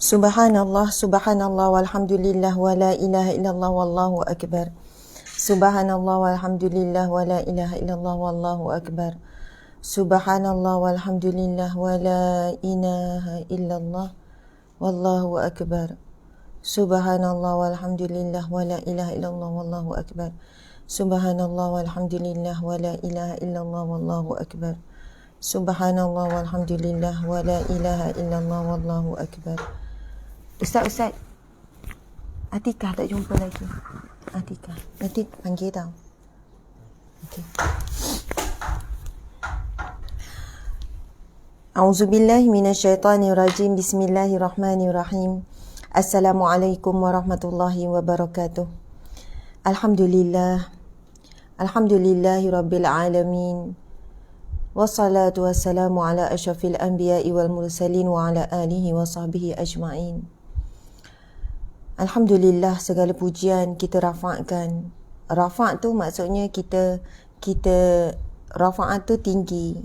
Subhanallah, subhanallah, walhamdulillah, wa la ilaha illallah, wallahu akbar. Subhanallah, walhamdulillah, wa la ilaha illallah, wallahu akbar. Subhanallah, walhamdulillah, wa la ilaha illallah, wallahu akbar. Subhanallah, walhamdulillah, wa la ilaha illallah, wallahu akbar. Subhanallah, walhamdulillah, wa la ilaha illallah, wallahu akbar. Subhanallah, walhamdulillah, wa la ilaha illallah, wallahu akbar. Ustaz, Atikah tak jumpa lagi. Atikah, nanti panggil tau. Okay. A'udzubillahi minasyaitanirrajim. Bismillahirrahmanirrahim. Assalamualaikum warahmatullahi wabarakatuh. Alhamdulillah. Alhamdulillahi rabbil alamin. Wassalatu wassalamu ala asyrafil anbiya'i wal mursalin wa ala alihi wa sahbihi ajma'in. Alhamdulillah, segala pujian kita rafa'kan. Rafa' tu maksudnya kita rafa'at tu tinggi.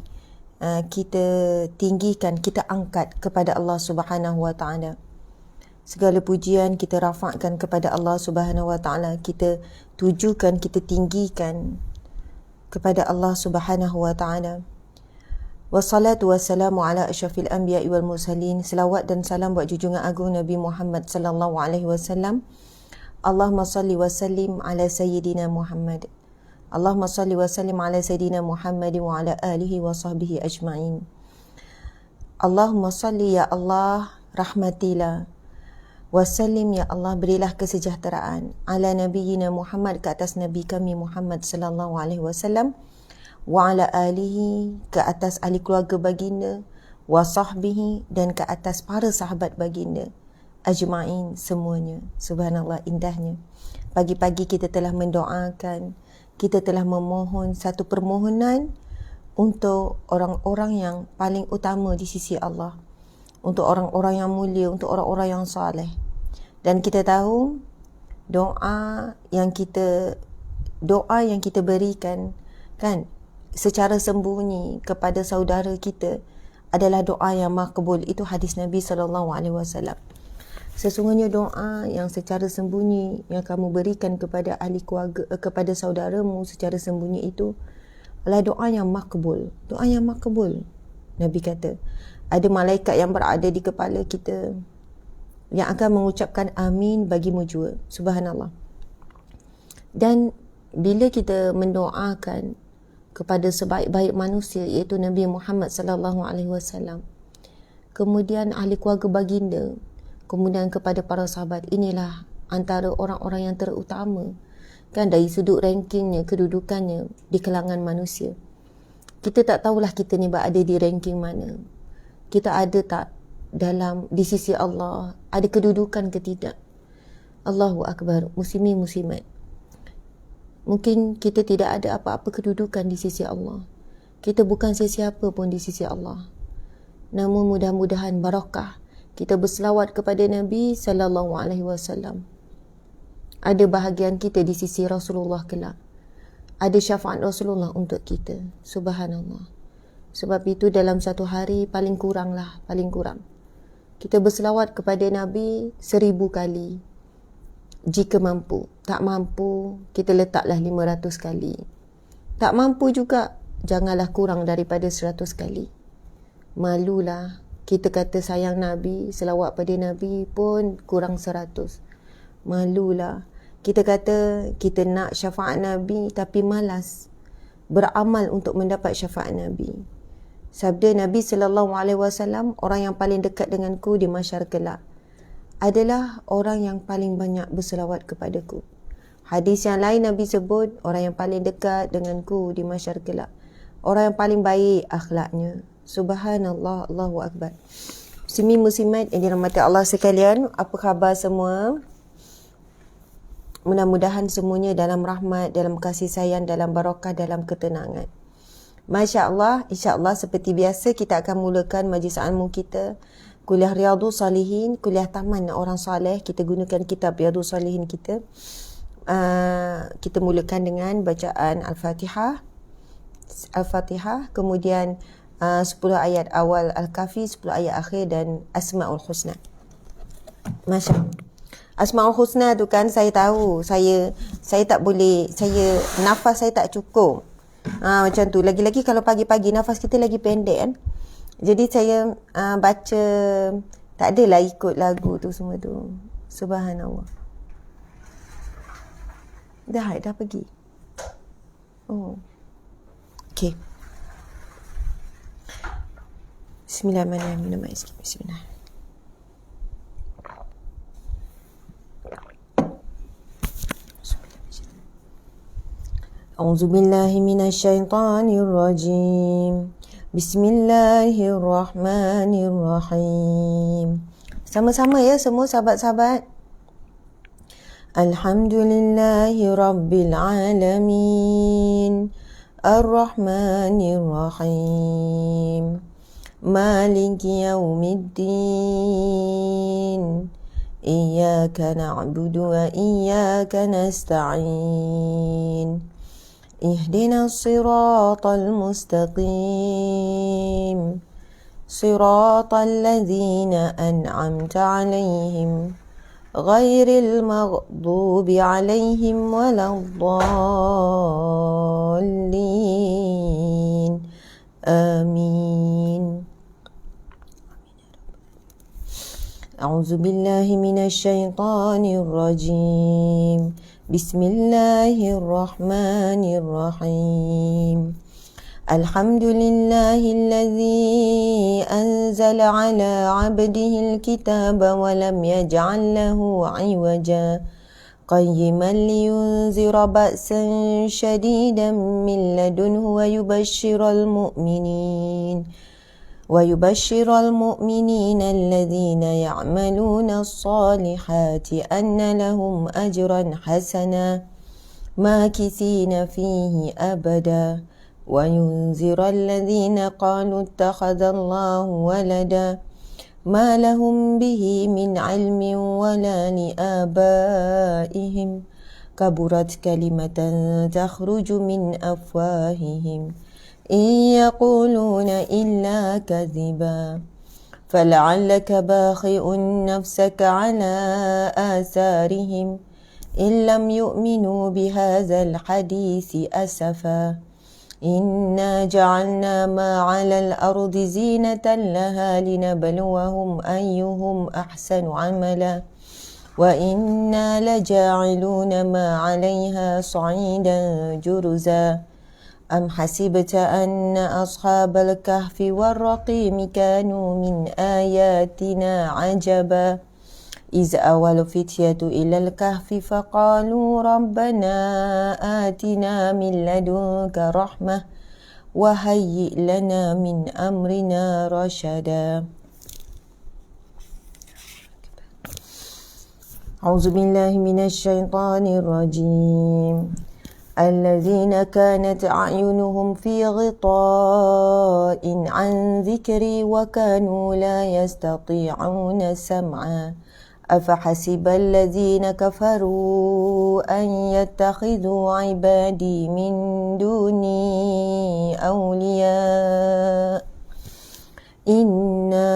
Kita tinggikan, kita angkat kepada Allah Subhanahu wa taala. Segala pujian kita rafa'kan kepada Allah Subhanahu wa taala. Kita tujukan, kita tinggikan kepada Allah Subhanahu wa taala. Wassalatu wassalamu ala asyrafil anbiya'i wal mursalin. Selawat dan salam buat junjungan agung Nabi Muhammad sallallahu alaihi wasallam. Allahumma salli wa sallim ala sayyidina Muhammad. Allahumma salli wa sallim ala sayyidina Muhammad wa ala alihi wa sahbihi ajma'in. Allahumma salli ya Allah, rahmatilah. Wa sallim ya Allah, berilah kesejahteraan ala nabiyyina Muhammad, ke atas nabi kami Muhammad sallallahu alaihi wasallam. Wa ala alihi, ke atas ahli keluarga baginda, wa sahbihi, dan ke atas para sahabat baginda, ajma'in, semuanya. Subhanallah, indahnya. Pagi-pagi kita telah mendoakan, kita telah memohon satu permohonan untuk orang-orang yang paling utama di sisi Allah, untuk orang-orang yang mulia, untuk orang-orang yang saleh. Dan kita tahu doa yang kita berikan kan secara sembunyi kepada saudara kita adalah doa yang makbul. Itu hadis Nabi SAW. Sesungguhnya doa yang secara sembunyi yang kamu berikan kepada ahli keluarga, kepada saudaramu secara sembunyi, itu adalah doa yang makbul. Doa yang makbul. Nabi kata, ada malaikat yang berada di kepala kita yang akan mengucapkan amin bagimu jua. Subhanallah. Dan bila kita mendoakan kepada sebaik-baik manusia, iaitu Nabi Muhammad sallallahu alaihi wasallam, kemudian ahli keluarga baginda, kemudian kepada para sahabat, inilah antara orang-orang yang terutama kan dari sudut rankingnya, kedudukannya di kalangan manusia. Kita tak tahulah kita ni berada di ranking mana. Kita ada tak di sisi Allah, ada kedudukan ke tidak? Allahu akbar. Muslimin muslimat, mungkin kita tidak ada apa-apa kedudukan di sisi Allah. Kita bukan sesiapa pun di sisi Allah. Namun mudah-mudahan barakah kita berselawat kepada Nabi sallallahu alaihi wasallam. Ada bahagian kita di sisi Rasulullah kelak. Ada syafaat Rasulullah untuk kita. Subhanallah. Sebab itu dalam satu hari paling kurang kita berselawat kepada Nabi 1000 kali. Jika mampu. Tak mampu, kita letaklah 500 kali. Tak mampu juga, janganlah kurang daripada 100 kali. Malulah kita kata sayang Nabi, selawat pada Nabi pun kurang 100. Malulah kita kata kita nak syafaat Nabi tapi malas beramal untuk mendapat syafaat Nabi. Sabda Nabi SAW, orang yang paling dekat denganku di mahsyar kelak adalah orang yang paling banyak berselawat kepadaku. Hadis yang lain Nabi sebut, orang yang paling dekat denganku di mahsyar kelak, orang yang paling baik akhlaknya. Subhanallah, Allahu akbar. Muslimin muslimat yang dirahmati Allah sekalian, apa khabar semua? Mudah-mudahan semuanya dalam rahmat, dalam kasih sayang, dalam barakah, dalam ketenangan. Masya Allah, insya Allah seperti biasa kita akan mulakan majlis ilmu kita, kuliah Riyadhus Salihin, kuliah taman orang saleh. Kita gunakan kitab Riyadhus Salihin kita. Kita mulakan dengan bacaan Al-Fatihah, kemudian 10 ayat awal Al-Kahfi, 10 ayat akhir dan Asma'ul Husna. Masya. Asmaul Husna tu kan saya tahu. Saya tak boleh, nafas saya tak cukup. Macam tu. Lagi-lagi kalau pagi-pagi nafas kita lagi pendek kan. Jadi saya baca, tak adalah ikut lagu tu semua tu. Subhanallah. Dah pergi. Oh. Okay. Bismillahirrahmanirrahim. Bismillah. A'udzubillahi minasyaitonir rajim. Bismillahirrahmanirrahim. Sama-sama ya semua sahabat-sahabat. Alhamdulillahi rabbil alamin. Ar-Rahmanir-Rahim. Maliki yaumiddin. Iyyaka na'budu wa iyyaka nasta'in. Ihdinas siratal mustaqim. Siratal ladzina an'amta 'alaihim ghairil maghdubi 'alaihim waladdallin. Amin. A'udzu billahi minasyaitonir rajim. Bismillahirrahmanirrahim. Alhamdulillahilladzi anzala ala 'abdihi al-kitaba wa lam yaj'al lahu 'iwaja qayyiman liyunzira ba'san shadidan min ladunhu wa yubashshiral mu'minin alladhina ya'maluna as-salihati anna lahum ajran hasana makithina fihi abada wa yunzira alladhina qalu ittakhadallahu walada ma lahum bihi min 'ilmin wala li abaihim kaburat kalimatan takhruju min afwahihim إن يقولون إلا كذبا فلعلك باخع نفسك على آثارهم إن لم يؤمنوا بهذا الحديث أسفا إنا جعلنا ما على الأرض زينة لها لنبلوهم أيهم أحسن عملا وإنا لجاعلون ما عليها صعيدا جرزا أم حسبت أن أصحاب الكهف والرقيم كانوا من آياتنا عجبا إذ أوى الفتية إلى الكهف فقالوا ربنا آتنا من لدنك رحمة وهيئ لنا من أمرنا رشدا. أعوذ بالله من الشيطان الرجيم. الذين كانت أعينهم في غطاء عن ذكري وكانوا لا يستطيعون سمعا أفحسب الذين كفروا أن يتخذوا عبادي من دوني أولياء إنا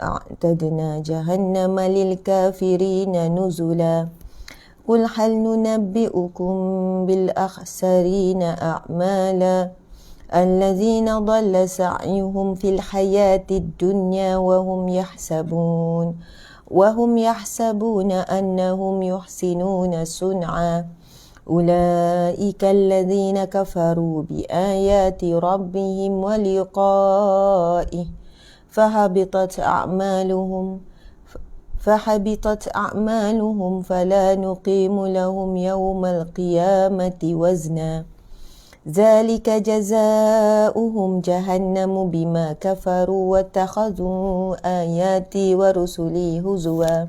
أعتدنا جهنم للكافرين نزلا قل هل ننبئكم بالأخسرين أعمالا الذين ضل سعيهم في الحياة الدنيا وهم يحسبون أنهم يحسنون صنعا أولئك الذين كفروا بآيات ربهم ولقائه فحبطت أعمالهم فلا نقيم لهم يوم القيامة وزنا ذلك جزاؤهم جهنم بما كفروا واتخذوا آياتي ورسلي هزوا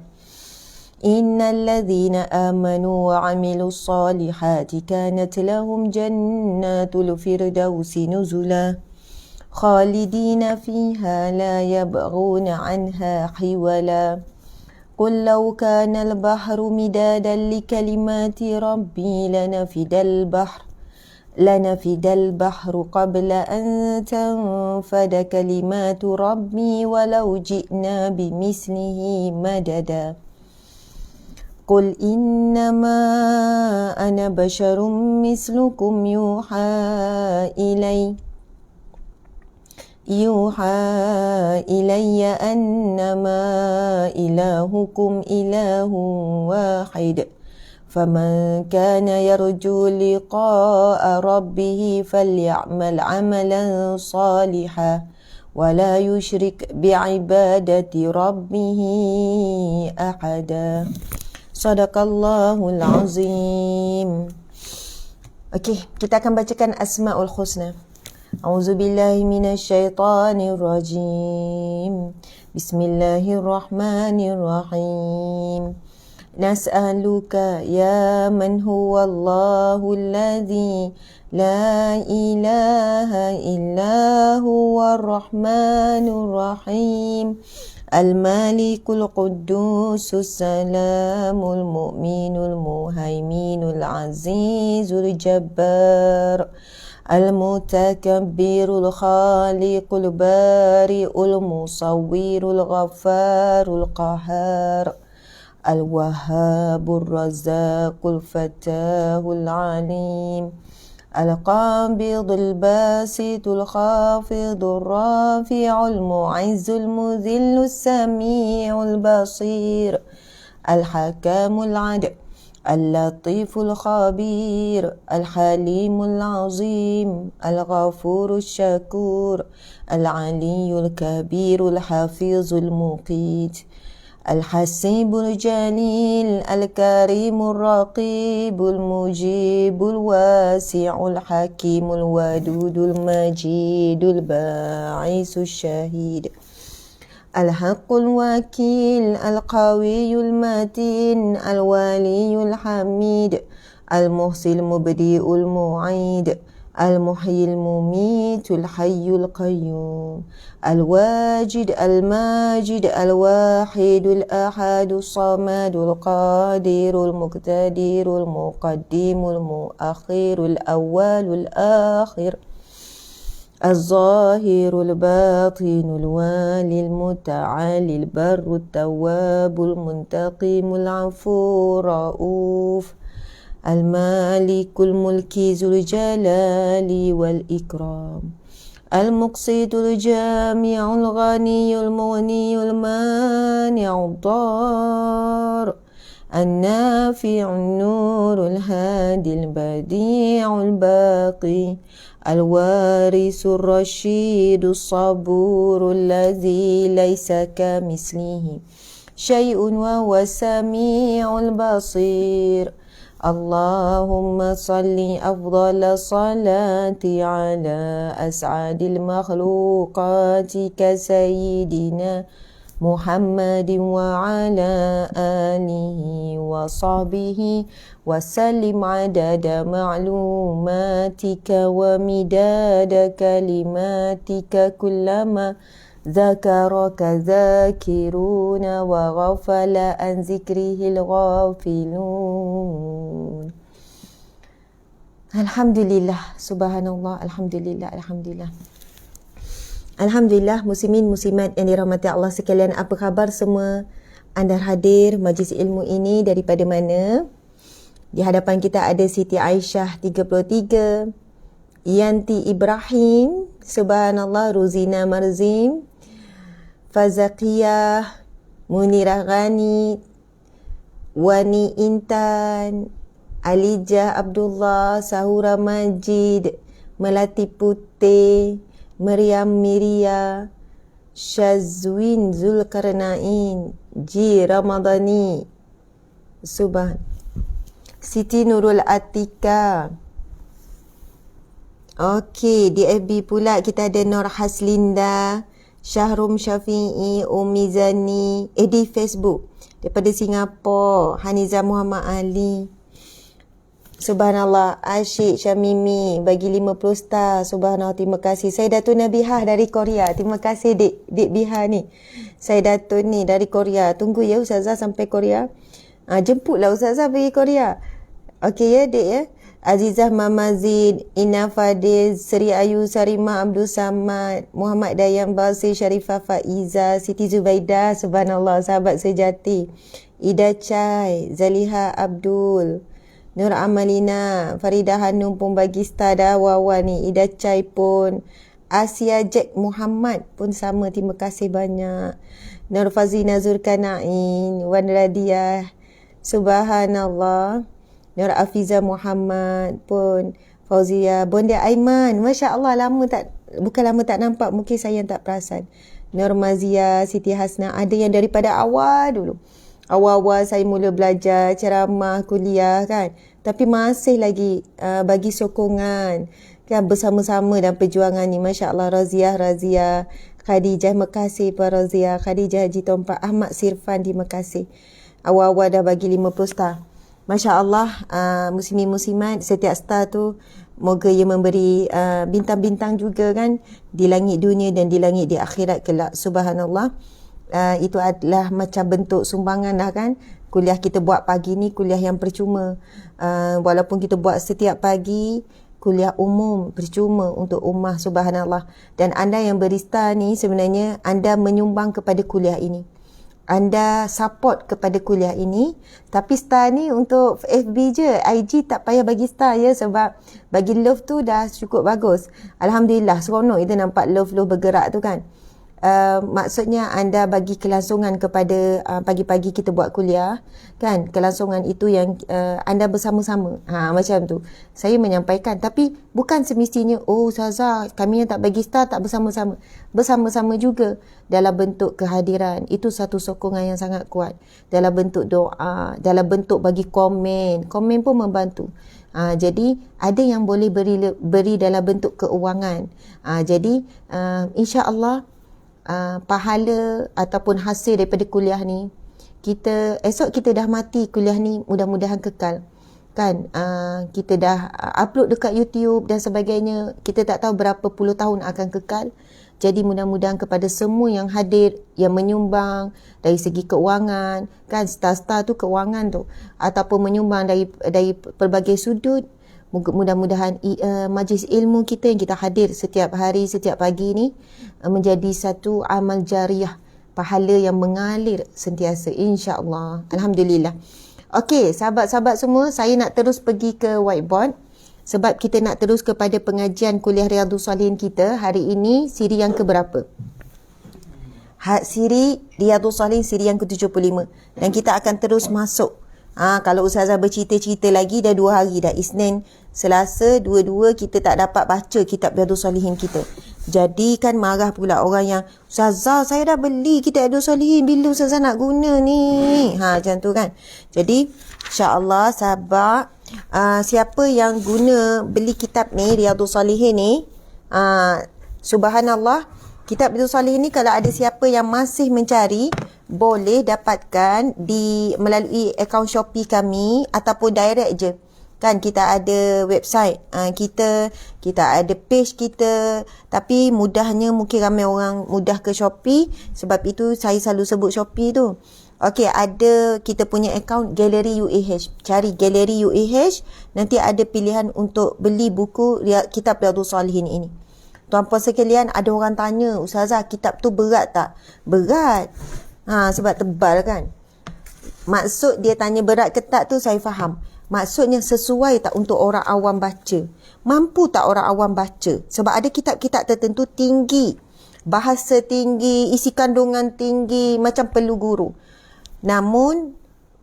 إن الذين آمنوا وعملوا الصالحات كانت لهم جنات الفردوس نزلا خالدين فيها لا يبغون عنها حولا قل لو كان البحر مدادا لكلمات ربي لنفد البحر لنفد البحر قبل أن تنفد كلمات ربي ولو جئنا بمثله مددا قل إنما أنا بشر مثلكم يوحى إلي أنما إلهكم إله واحد فمن كان يرجو لقاء ربه فليعمل عملا صالحا ولا يشرك بعبادة ربه أحدا Sadaqallahul Azim. Okey, kita akan bacakan Asmaul Husna. A'udzubillahi minasyaitonir rajim. Bismillahirrahmanirrahim. Nas'aluka ya man huwallahu alladhi la ilaha illa huwar rahmanur rahim. المالك القدوس السلام المؤمن المهيمن العزيز الجبار المتكبر الخالق البارئ المصور الغفار القهار الوهاب الرزاق الفتاه العليم القابض الباسط الخافض الرافع المعز المذل السميع البصير الحكام العدل اللطيف الخبير الحليم العظيم الغفور الشكور العلي الكبير الحفيظ المقيت الحسيب الجليل الكريم الرقيب المجيب الواسع الحكيم الودود المجيد الباعث الشهيد الحق الوكيل القوي المتين الولي الحميد المحصي المبدئ المعيد المحيي المميت الحي القيوم الواجد الماجد الواحد الأحد الصمد القادر المقتدر المقدم المؤخر الأول الآخر الظاهر الباطن الوالي المتعالي البر التواب المنتقم العفو الرؤوف المالك الملك ذو الجلال والإكرام المقسط الجامع الغني المغني المانع الضار النافع النور الهادي البديع الباقي الوارث الرشيد الصبور الذي ليس كمثله شيء وهو السميع البصير اللهم صل أفضل الصلاة على أسعد المخلوقات كسيدنا محمد وعلى آله وصحبه وسلم عدد معلوماتك ومداد كلماتك كلما ذكرك ذاكرون وغفل عن ذكره الغافلون. Alhamdulillah, subhanallah, alhamdulillah, alhamdulillah. Alhamdulillah, muslimin muslimat yang dirahmati Allah sekalian, apa khabar semua? Anda hadir majlis ilmu ini daripada mana? Di hadapan kita ada Siti Aisyah 33, Yanti Ibrahim, subhanallah, Ruzina Marzim, Fazakiyah, Munirah Ghani, Wani Intan, Alijah Abdullah, Sahura Majid, Melati Putih, Maryam Miria, Shazwin Zulkarnain, Ji Ramadhani, Siti Nurul Atika. Okey, di FB pula kita ada Nur Haslinda, Syahrum Syafi'i, Umi Zani. Di Facebook daripada Singapura, Haniza Muhammad Ali. Subhanallah, Asyik Syamimi bagi 50 star. Subhanallah, terima kasih. Saya Datuk Nabihah dari Korea. Terima kasih Dik Bihah ni. Saya Datuk ni dari Korea. Tunggu ya Ustazah sampai Korea. Jemputlah Ustazah pergi Korea. Okey ya Dik ya. Azizah Mamazid, Ina Fadiz, Seri Ayu Sarimah Abdul Samad, Muhammad Dayan Basir, Sharifah Faiza, Siti Zubaidah, subhanallah, sahabat sejati. Ida Chai, Zaliha Abdul, Nur Amalina, Farida Hanum pun bagi star dah awal-awal ni. Ida Chai pun, Asia Jack Muhammad pun sama, terima kasih banyak. Nur Fazina Zulkarnain, Wan Radiah, subhanallah. Nur Afiza Muhammad pun, Fauzia, Bonda Aiman, Masya Allah, bukan lama tak nampak, mungkin saya yang tak perasan. Nur Mazia, Siti Hasna, ada yang daripada awal dulu. Awal-awal saya mula belajar ceramah, kuliah kan. Tapi masih lagi bagi sokongan kan, bersama-sama dalam perjuangan ni. Masya Allah, Razia, Khadijah, terima kasih Pak Razia. Khadijah Haji Tompak, Ahmad Sirfan, terima kasih. Awal-awal dah bagi 50 star. Masya Allah, muslimin-muslimat, setiap star tu moga ia memberi bintang-bintang juga kan, di langit dunia dan di langit di akhirat kelak. Subhanallah. Itu adalah macam bentuk sumbangan lah kan. Kuliah kita buat pagi ni kuliah yang percuma. Walaupun kita buat setiap pagi, kuliah umum percuma untuk ummah, subhanallah. Dan anda yang beri star ni sebenarnya anda menyumbang kepada kuliah ini. Anda support kepada kuliah ini. Tapi star ni untuk FB je, IG tak payah bagi star ya, sebab bagi love tu dah cukup bagus. Alhamdulillah, seronok kita nampak love bergerak tu kan. Maksudnya anda bagi kelangsungan kepada pagi-pagi kita buat kuliah kan, kelangsungan itu yang anda bersama-sama, macam tu saya menyampaikan. Tapi bukan semestinya Ustazah kami yang tak bagi star tak bersama-sama, bersama-sama juga dalam bentuk kehadiran. Itu satu sokongan yang sangat kuat, dalam bentuk doa, dalam bentuk bagi komen pun membantu. Jadi ada yang boleh beri dalam bentuk keuangan. Jadi insya-Allah pahala ataupun hasil daripada kuliah ni, esok kita dah mati, kuliah ni mudah-mudahan kekal kan. Kita dah upload dekat YouTube dan sebagainya, kita tak tahu berapa puluh tahun akan kekal. Jadi mudah-mudahan kepada semua yang hadir, yang menyumbang dari segi keuangan kan, star-star tu keuangan tu, ataupun menyumbang dari pelbagai sudut, mudah-mudahan majlis ilmu kita yang kita hadir setiap hari, setiap pagi ni menjadi satu amal jariah, pahala yang mengalir sentiasa, insya-Allah. Alhamdulillah. Okey, sahabat-sahabat semua, saya nak terus pergi ke whiteboard sebab kita nak terus kepada pengajian kuliah Riyadhus Salihin kita. Hari ini siri yang keberapa? Siri Riyadhus Salihin siri yang ke-75, dan kita akan terus masuk. Kalau Ustazah bercerita-cerita lagi, dah 2 hari dah, Isnin, Selasa, dua-dua kita tak dapat baca kitab Riyadhus Salihin kita. Jadi kan marah pula orang yang, Ustazah saya dah beli kitab Riyadhus Salihin, bila Ustazah nak guna ni? Macam tu kan. Jadi insya-Allah sahabat, siapa yang guna beli kitab ni, Riyadhus Salihin ni, subhanallah, kitab Riyadhus Salihin ni kalau ada siapa yang masih mencari, boleh dapatkan melalui akaun Shopee kami ataupun direct je kan. Kita ada website kita ada page kita, tapi mudahnya mungkin ramai orang mudah ke Shopee, sebab itu saya selalu sebut Shopee tu. Okey, ada kita punya akaun Galeri UAH. Cari Galeri UAH, nanti ada pilihan untuk beli buku kitab Riyadhus Salihin ini. Tuan-puan sekalian, ada orang tanya, Ustazah kitab tu berat tak? Berat. Sebab tebal kan. Maksud dia tanya berat ke tak tu saya faham. Maksudnya sesuai tak untuk orang awam baca? Mampu tak orang awam baca? Sebab ada kitab-kitab tertentu tinggi, bahasa tinggi, isi kandungan tinggi, macam perlu guru. Namun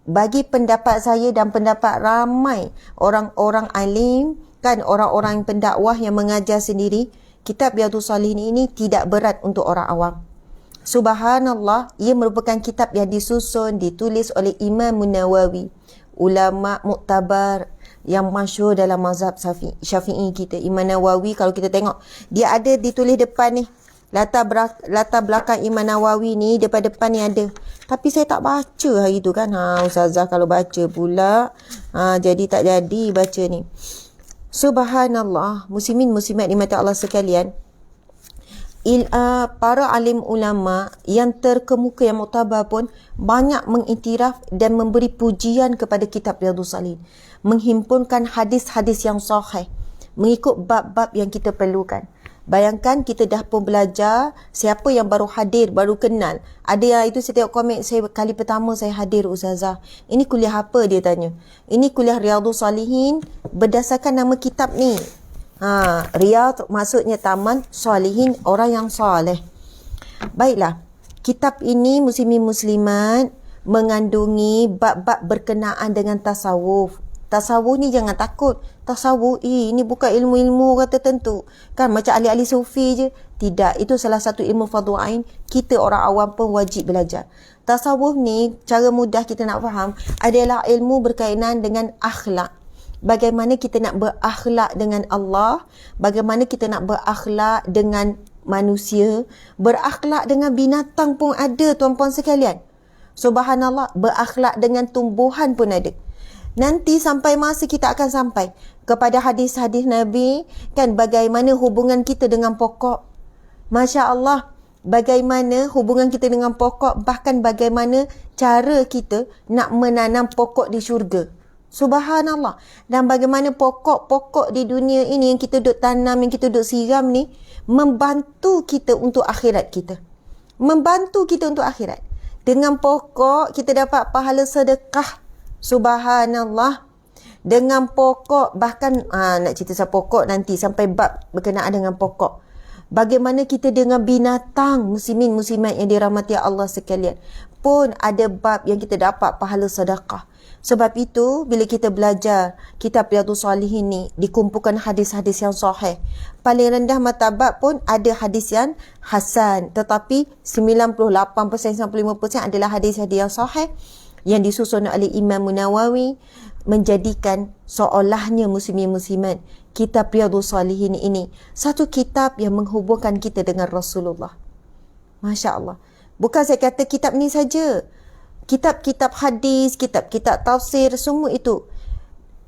bagi pendapat saya dan pendapat ramai orang-orang alim kan, orang-orang pendakwah yang mengajar sendiri, kitab Riyadhus Salihin ini tidak berat untuk orang awam. Subhanallah, ia merupakan kitab yang disusun, ditulis oleh Imam Nawawi, ulama muktabar yang masyhur dalam mazhab Syafi'i kita. Imam Nawawi, kalau kita tengok, dia ada ditulis depan ni, latar belakang Imam Nawawi ni depan ni ada. Tapi saya tak baca hari tu kan. Ustazah kalau baca pula, jadi tak jadi baca ni. Subhanallah, muslimin muslimat dimati Allah sekalian. para alim ulama yang terkemuka, yang muktabar pun banyak mengiktiraf dan memberi pujian kepada kitab Riyadhus Shalihin, menghimpunkan hadis-hadis yang sahih mengikut bab-bab yang kita perlukan. Bayangkan kita dah pun belajar, siapa yang baru hadir, baru kenal. Ada yang itu saya tengok komen, saya kali pertama saya hadir Ustazah. Ini kuliah apa dia tanya? Ini kuliah Riyadhus Shalihin berdasarkan nama kitab ni. Riyadh maksudnya taman, Shalihin orang yang soleh. Baiklah, kitab ini muslimin muslimat mengandungi bab-bab berkenaan dengan tasawuf. Tasawuf ni jangan takut. Tasawuf ini bukan ilmu-ilmu orang tertentu. Kan macam ahli-ahli sufi je. Tidak, itu salah satu ilmu fardhu ain. Kita orang awam pun wajib belajar. Tasawuf ni cara mudah kita nak faham adalah ilmu berkaitan dengan akhlak. Bagaimana kita nak berakhlak dengan Allah, bagaimana kita nak berakhlak dengan manusia, berakhlak dengan binatang pun ada tuan-puan sekalian. Subhanallah, berakhlak dengan tumbuhan pun ada. Nanti sampai masa kita akan sampai kepada hadis-hadis Nabi, kan, bagaimana hubungan kita dengan pokok. Masya Allah, bagaimana hubungan kita dengan pokok, bahkan bagaimana cara kita nak menanam pokok di syurga. Subhanallah. Dan bagaimana pokok-pokok di dunia ini yang kita duk tanam, yang kita duk siram ni, membantu kita untuk akhirat kita. Membantu kita untuk akhirat. Dengan pokok kita dapat pahala sedekah. Subhanallah. Dengan pokok, bahkan nak cerita pasal pokok nanti sampai bab berkenaan dengan pokok. Bagaimana kita dengan binatang, muslimin muslimat yang dirahmati Allah sekalian, pun ada bab yang kita dapat pahala sedekah. Sebab itu, bila kita belajar kitab Riyadhus Shalihin ni, dikumpulkan hadis-hadis yang sahih. Paling rendah martabat pun ada hadis yang hasan. Tetapi 98%-95% adalah hadis-hadis yang sahih yang disusun oleh Imam Nawawi, menjadikan seolahnya muslimin muslimat kitab Riyadhus Shalihin ini satu kitab yang menghubungkan kita dengan Rasulullah. Masya Allah. Bukan saya kata kitab ni saja. Kitab-kitab hadis, kitab-kitab tafsir, semua itu.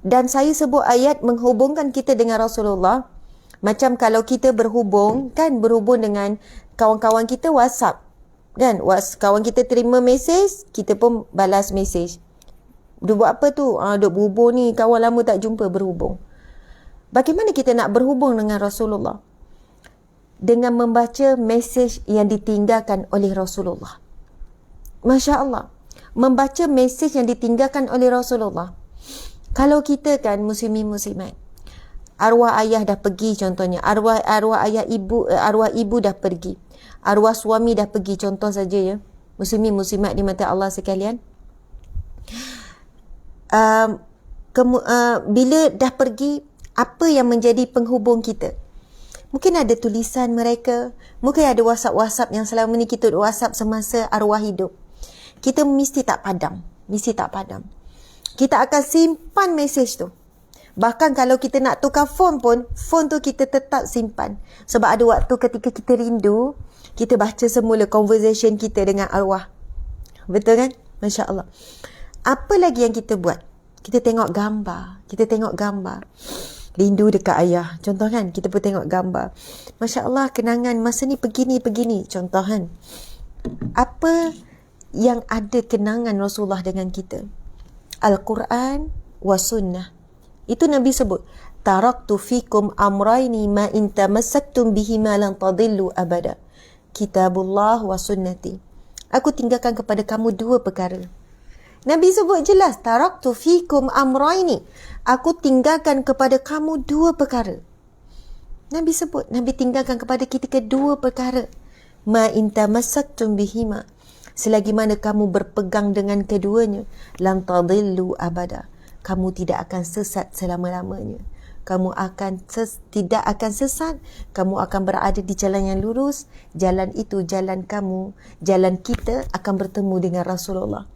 Dan saya sebut ayat menghubungkan kita dengan Rasulullah. Macam kalau kita berhubung dengan kawan-kawan kita WhatsApp. Kan? Kawan kita terima mesej, kita pun balas mesej. Dia buat apa tu? Duk berhubung ni, kawan lama tak jumpa, berhubung. Bagaimana kita nak berhubung dengan Rasulullah? Dengan membaca mesej yang ditinggalkan oleh Rasulullah. Masya Allah. Membaca mesej yang ditinggalkan oleh Rasulullah. Kalau kita kan muslimin muslimat, arwah ayah dah pergi contohnya, arwah ibu dah pergi, arwah suami dah pergi, contoh saja ya, muslimin muslimat di mata Allah sekalian. Bila dah pergi, apa yang menjadi penghubung kita? Mungkin ada tulisan mereka, mungkin ada WhatsApp yang selama ni kita WhatsApp semasa arwah hidup. Kita mesti tak padam. Kita akan simpan mesej tu. Bahkan kalau kita nak tukar phone pun, phone tu kita tetap simpan. Sebab ada waktu ketika kita rindu, kita baca semula conversation kita dengan arwah. Betul kan? Masya Allah. Apa lagi yang kita buat? Kita tengok gambar. Rindu dekat ayah. Contoh kan? Kita pun tengok gambar. Masya Allah, kenangan masa ni begini. Contoh kan? Apa yang ada kenangan Rasulullah dengan kita? Al-Quran wa sunnah. Itu Nabi sebut, taraktu fikum amraini ma in tamassaktum bihima lan tadillu abada. Kitabullah wa sunnati. Aku tinggalkan kepada kamu dua perkara. Nabi sebut jelas, taraktu fikum amraini. Aku tinggalkan kepada kamu dua perkara. Nabi sebut, Nabi tinggalkan kepada kita kedua perkara. Ma in tamassaktum bihima. Selagi mana kamu berpegang dengan keduanya, lan tadillu abada. Kamu tidak akan sesat selama-lamanya. Kamu tidak akan sesat. Kamu akan berada di jalan yang lurus. Jalan itu jalan kamu. Jalan kita akan bertemu dengan Rasulullah.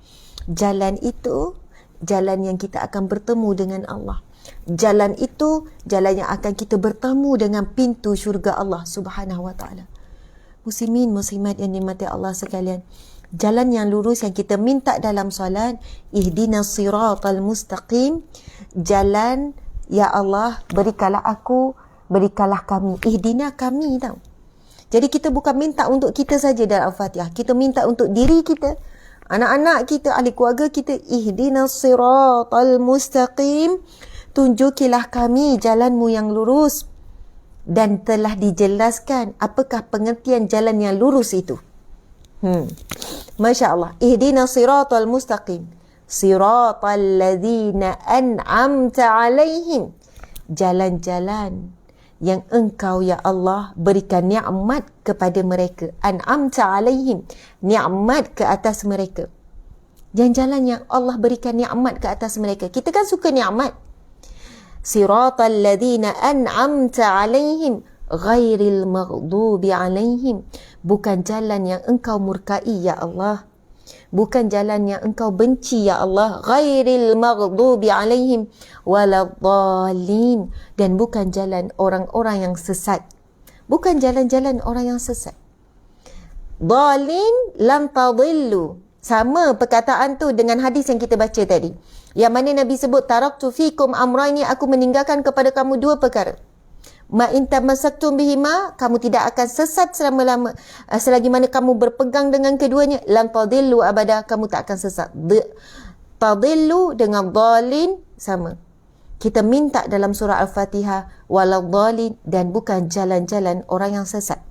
Jalan itu jalan yang kita akan bertemu dengan Allah. Jalan itu jalan yang akan kita bertemu dengan pintu syurga Allah Subhanahu wa ta'ala. Muslimin muslimat yang dimati Allah sekalian, jalan yang lurus yang kita minta dalam solat, ihdinas siratal mustaqim, jalan ya Allah, berikanlah aku, berikanlah kami. Ihdina kami tau. Jadi kita bukan minta untuk kita saja dalam Al-Fatihah. Kita minta untuk diri kita, anak-anak kita, ahli keluarga kita. Ihdinas siratal mustaqim. Tunjukilah kami jalanmu yang lurus. Dan telah dijelaskan apakah pengertian jalan yang lurus itu. Masya Allah. Ihdinas siratal mustaqim. Siratal ladzina an'amta alaihim. Jalan-jalan yang engkau ya Allah berikan nikmat kepada mereka. An'amta alaihim. Nikmat ke atas mereka. Jalan-jalan yang Allah berikan nikmat ke atas mereka. Kita kan suka nikmat. Siratal ladzina an'amta alaihim ghairil maghdubi alaihim. Bukan jalan yang engkau murkai ya Allah. Bukan jalan yang engkau benci ya Allah. Ghairil maghdubi alaihim waladhdallin. Dan bukan jalan orang-orang yang sesat. Bukan jalan-jalan orang yang sesat. Dhalin lam tadillu. Sama perkataan tu dengan hadis yang kita baca tadi. Yang mana Nabi sebut, taraktu fikum amrayni, aku meninggalkan kepada kamu dua perkara. Ma in tamassaktum bihima, kamu tidak akan sesat selama-lama selagi mana kamu berpegang dengan keduanya. Lam tadillu abada, kamu tak akan sesat. Tadillu dengan dhalin sama. Kita minta dalam surah Al-Fatihah waladhdallin, dan bukan jalan-jalan orang yang sesat.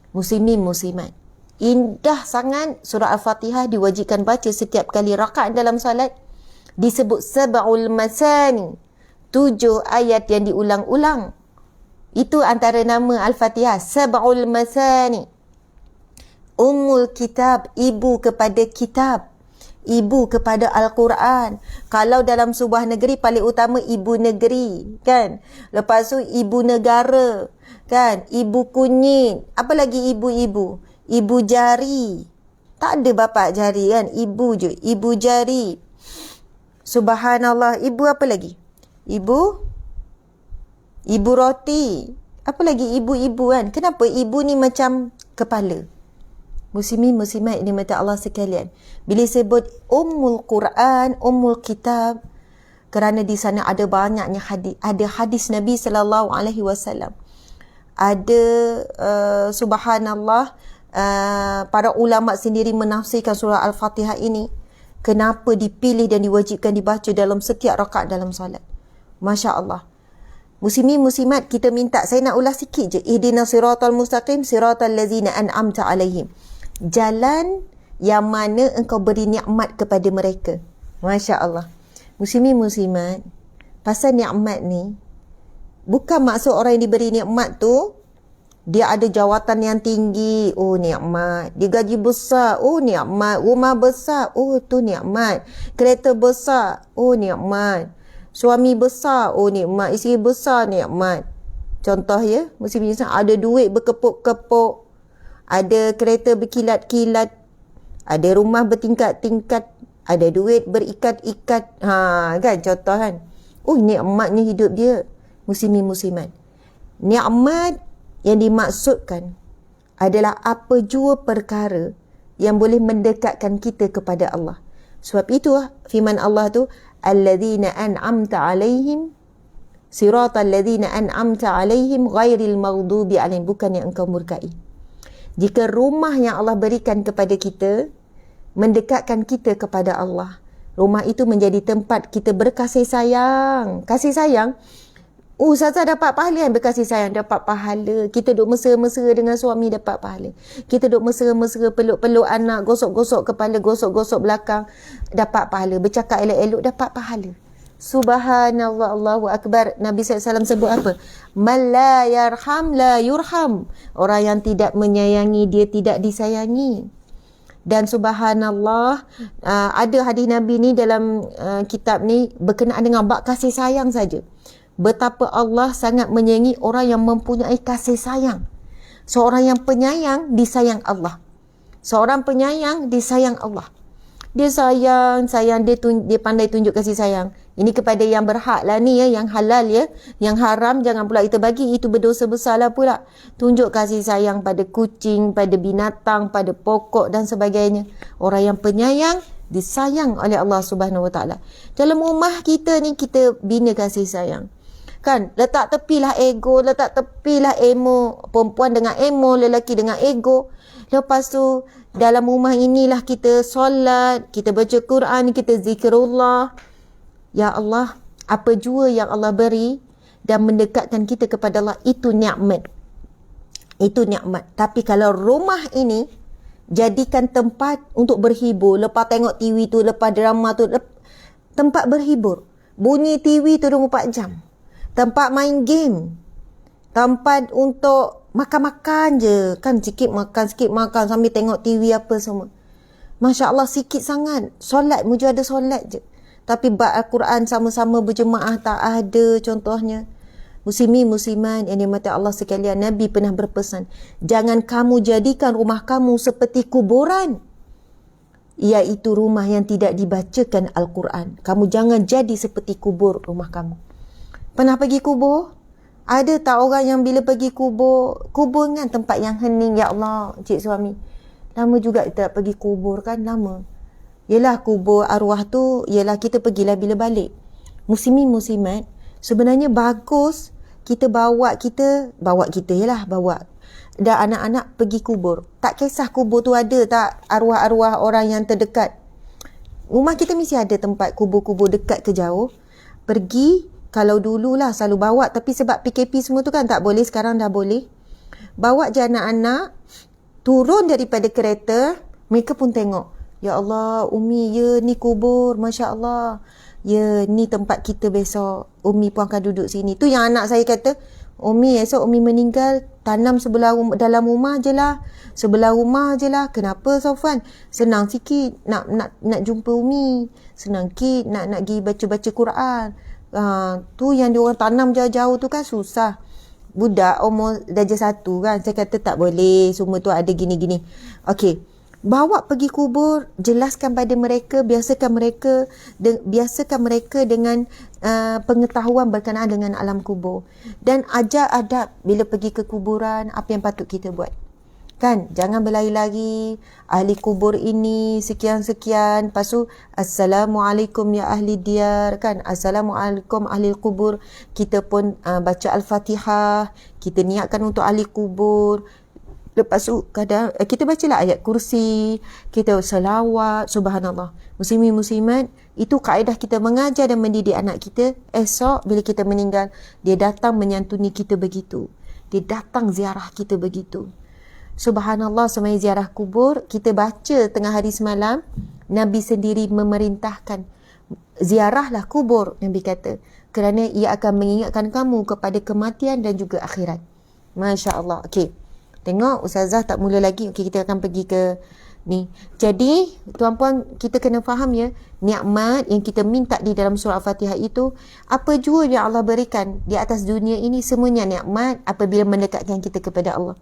Muslimin muslimat, indah sangat surah Al-Fatihah, diwajibkan baca setiap kali rakaat dalam salat. Disebut sab'ul masani, 7 ayat yang diulang-ulang. Itu antara nama Al-Fatihah, sab'ul masani. Ummul kitab, ibu kepada kitab, ibu kepada Al-Quran. Kalau dalam sebuah negeri, paling utama ibu negeri, kan? Lepas tu ibu negara, kan? Ibu kunyit, apa lagi ibu-ibu? Ibu jari. Tak ada bapak jari, kan? Ibu je, ibu jari. Subhanallah. Ibu apa lagi? Ibu roti. Apa lagi ibu-ibu, kan? Kenapa ibu ni macam kepala? Muslimin muslimat ini mata Allah sekalian. Bila sebut Ummul Quran, Ummul Kitab, kerana di sana ada banyaknya hadis, ada hadis Nabi sallallahu alaihi wasallam. Ada subhanallah, para ulama sendiri menafsirkan surah Al-Fatihah ini. Kenapa dipilih dan diwajibkan dibaca dalam setiap rakaat dalam solat. Masya Allah. Muslimin muslimat, kita minta, saya nak ulas sikit je. Ihdinas siratal mustaqim, siratal ladzina an'amta alaihim. Jalan yang mana engkau beri nikmat kepada mereka. Masya Allah. Muslimin muslimat, pasal nikmat ni, bukan maksud orang yang diberi nikmat tu dia ada jawatan yang tinggi, oh nikmat. Dia gaji besar, oh nikmat. Rumah besar, oh tu nikmat. Kereta besar, oh nikmat. Suami besar, oh nikmat. Isteri besar, nikmat. Contoh ya, muslimin ada duit berkepuk-kepuk, ada kereta berkilat-kilat, ada rumah bertingkat-tingkat, ada duit berikat-ikat. Kan contoh kan. Oh nikmatnya hidup dia. Muslimin muslimat, nikmat yang dimaksudkan adalah apa jua perkara yang boleh mendekatkan kita kepada Allah. Sebab itu firman Allah tu, alladzina an'amta alaihim, siratal ladzina an'amta alaihim ghairil maghdubi alaihim, bukan yang engkau murkai. Jika rumah yang Allah berikan kepada kita mendekatkan kita kepada Allah, rumah itu menjadi tempat kita berkasih sayang. Kasih sayang, Ustazah dapat pahala, yang berkasih sayang dapat pahala. Kita duk mesra-mesra dengan suami dapat pahala. Kita duk mesra-mesra, peluk-peluk anak, gosok-gosok kepala, gosok-gosok belakang, dapat pahala. Bercakap elok-elok dapat pahala. Subhanallah, Allahu Akbar. Nabi SAW sebut apa? Man la yarham la yurham. Orang yang tidak menyayangi, dia tidak disayangi. Dan subhanallah, ada hadis Nabi ni dalam kitab ni berkenaan dengan bab kasih sayang saja. Betapa Allah sangat menyayangi orang yang mempunyai kasih sayang. Seorang yang penyayang disayang Allah. Seorang penyayang disayang Allah. Dia sayang, dia pandai tunjuk kasih sayang. Ini kepada yang berhak lah ni ya, yang halal ya. Yang haram jangan pula kita bagi, itu berdosa besar lah pula. Tunjuk kasih sayang pada kucing, pada binatang, pada pokok dan sebagainya. Orang yang penyayang disayang oleh Allah Subhanahu Wa Taala. Dalam rumah kita ni kita bina kasih sayang. Kan, letak tepilah ego, letak tepilah emo, perempuan dengan emo, lelaki dengan ego. Lepas tu dalam rumah inilah kita solat, kita baca Quran, kita zikrullah. Ya Allah, apa jua yang Allah beri dan mendekatkan kita kepada Allah, itu nikmat. Itu nikmat. Tapi kalau rumah ini jadikan tempat untuk berhibur, lepas tengok TV tu, lepas drama tu, tempat berhibur. Bunyi TV tu 24 jam. Tempat main game. Tempat untuk makan-makan je. Kan sikit makan sambil tengok TV apa semua. Masya Allah, sikit sangat. Solat, muju ada solat je. Tapi bab Al-Quran sama-sama berjemaah tak ada contohnya. Muslimin muslimat yang dimati Allah sekalian, Nabi pernah berpesan, jangan kamu jadikan rumah kamu seperti kuburan, iaitu rumah yang tidak dibacakan Al-Quran. Kamu jangan jadi seperti kubur rumah kamu. Pernah pergi kubur? Ada tak orang yang bila pergi kubur kan tempat yang hening, ya Allah, cik suami. Lama juga kita pergi kubur kan, lama. Yelah kubur arwah tu, yelah kita pergilah bila balik. Muslimin muslimat, sebenarnya bagus kita bawa dan anak-anak pergi kubur. Tak kisah kubur tu ada tak arwah-arwah orang yang terdekat. Rumah kita mesti ada tempat kubur-kubur dekat ke jauh. Pergi. Kalau dululah selalu bawa, tapi sebab PKP semua tu kan tak boleh, sekarang dah boleh. Bawa je anak-anak, turun daripada kereta, mereka pun tengok. Ya Allah, Umi, ya ni kubur, Masya Allah. Ya, ni tempat kita besok. Umi pun akan duduk sini. Tu yang anak saya kata, Umi, esok Umi meninggal, tanam dalam rumah je lah. Sebelah rumah je lah. Kenapa, Sofwan? Senang sikit nak jumpa Umi. Senang sikit nak pergi baca-baca Quran. Tu yang diorang tanam jauh-jauh tu kan susah. Budak umur darjah 1 kan. Saya kata tak boleh, semua tu ada gini-gini. Okey, bawa pergi kubur, jelaskan pada mereka, biasakan mereka dengan pengetahuan berkenaan dengan alam kubur. Dan ajar adab bila pergi ke kuburan, apa yang patut kita buat. Kan, jangan berlari-lari, ahli kubur ini sekian-sekian, lepas tu Assalamualaikum ya ahli diyar, kan, Assalamualaikum ahli kubur. Kita pun baca Al-Fatihah, kita niatkan untuk ahli kubur. Lepas tu kadang kita bacalah ayat kursi, kita selawat, subhanallah. Muslimin muslimat, itu kaedah kita mengajar dan mendidik anak kita. Esok bila kita meninggal, dia datang menyantuni kita begitu. Dia datang ziarah kita begitu. Subhanallah, semai ziarah kubur, kita baca tengah hari semalam, Nabi sendiri memerintahkan, ziarahlah kubur, Nabi kata, kerana ia akan mengingatkan kamu kepada kematian dan juga akhirat. Masya Allah. Okey, tengok Ustazah tak mula lagi. Okey, kita akan pergi ke ni. Jadi tuan-puan, kita kena faham ya, nikmat yang kita minta di dalam surah Al-Fatihah itu, apa jua yang Allah berikan di atas dunia ini, semuanya nikmat apabila mendekatkan kita kepada Allah.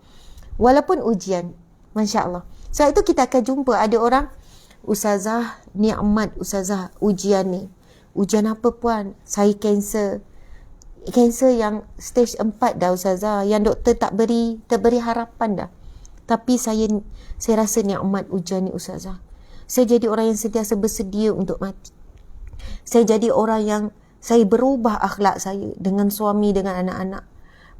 Walaupun ujian, Masya Allah. Sebab itu kita akan jumpa ada orang, Ustazah, nikmat Ustazah, ujian ni. Ujian apa puan? Saya kanser. Kanser yang stage 4 dah Ustazah. Yang doktor tak beri harapan dah. Tapi saya rasa nikmat ujian ni Ustazah. Saya jadi orang yang sentiasa bersedia untuk mati. Saya jadi orang yang, saya berubah akhlak saya dengan suami, dengan anak-anak.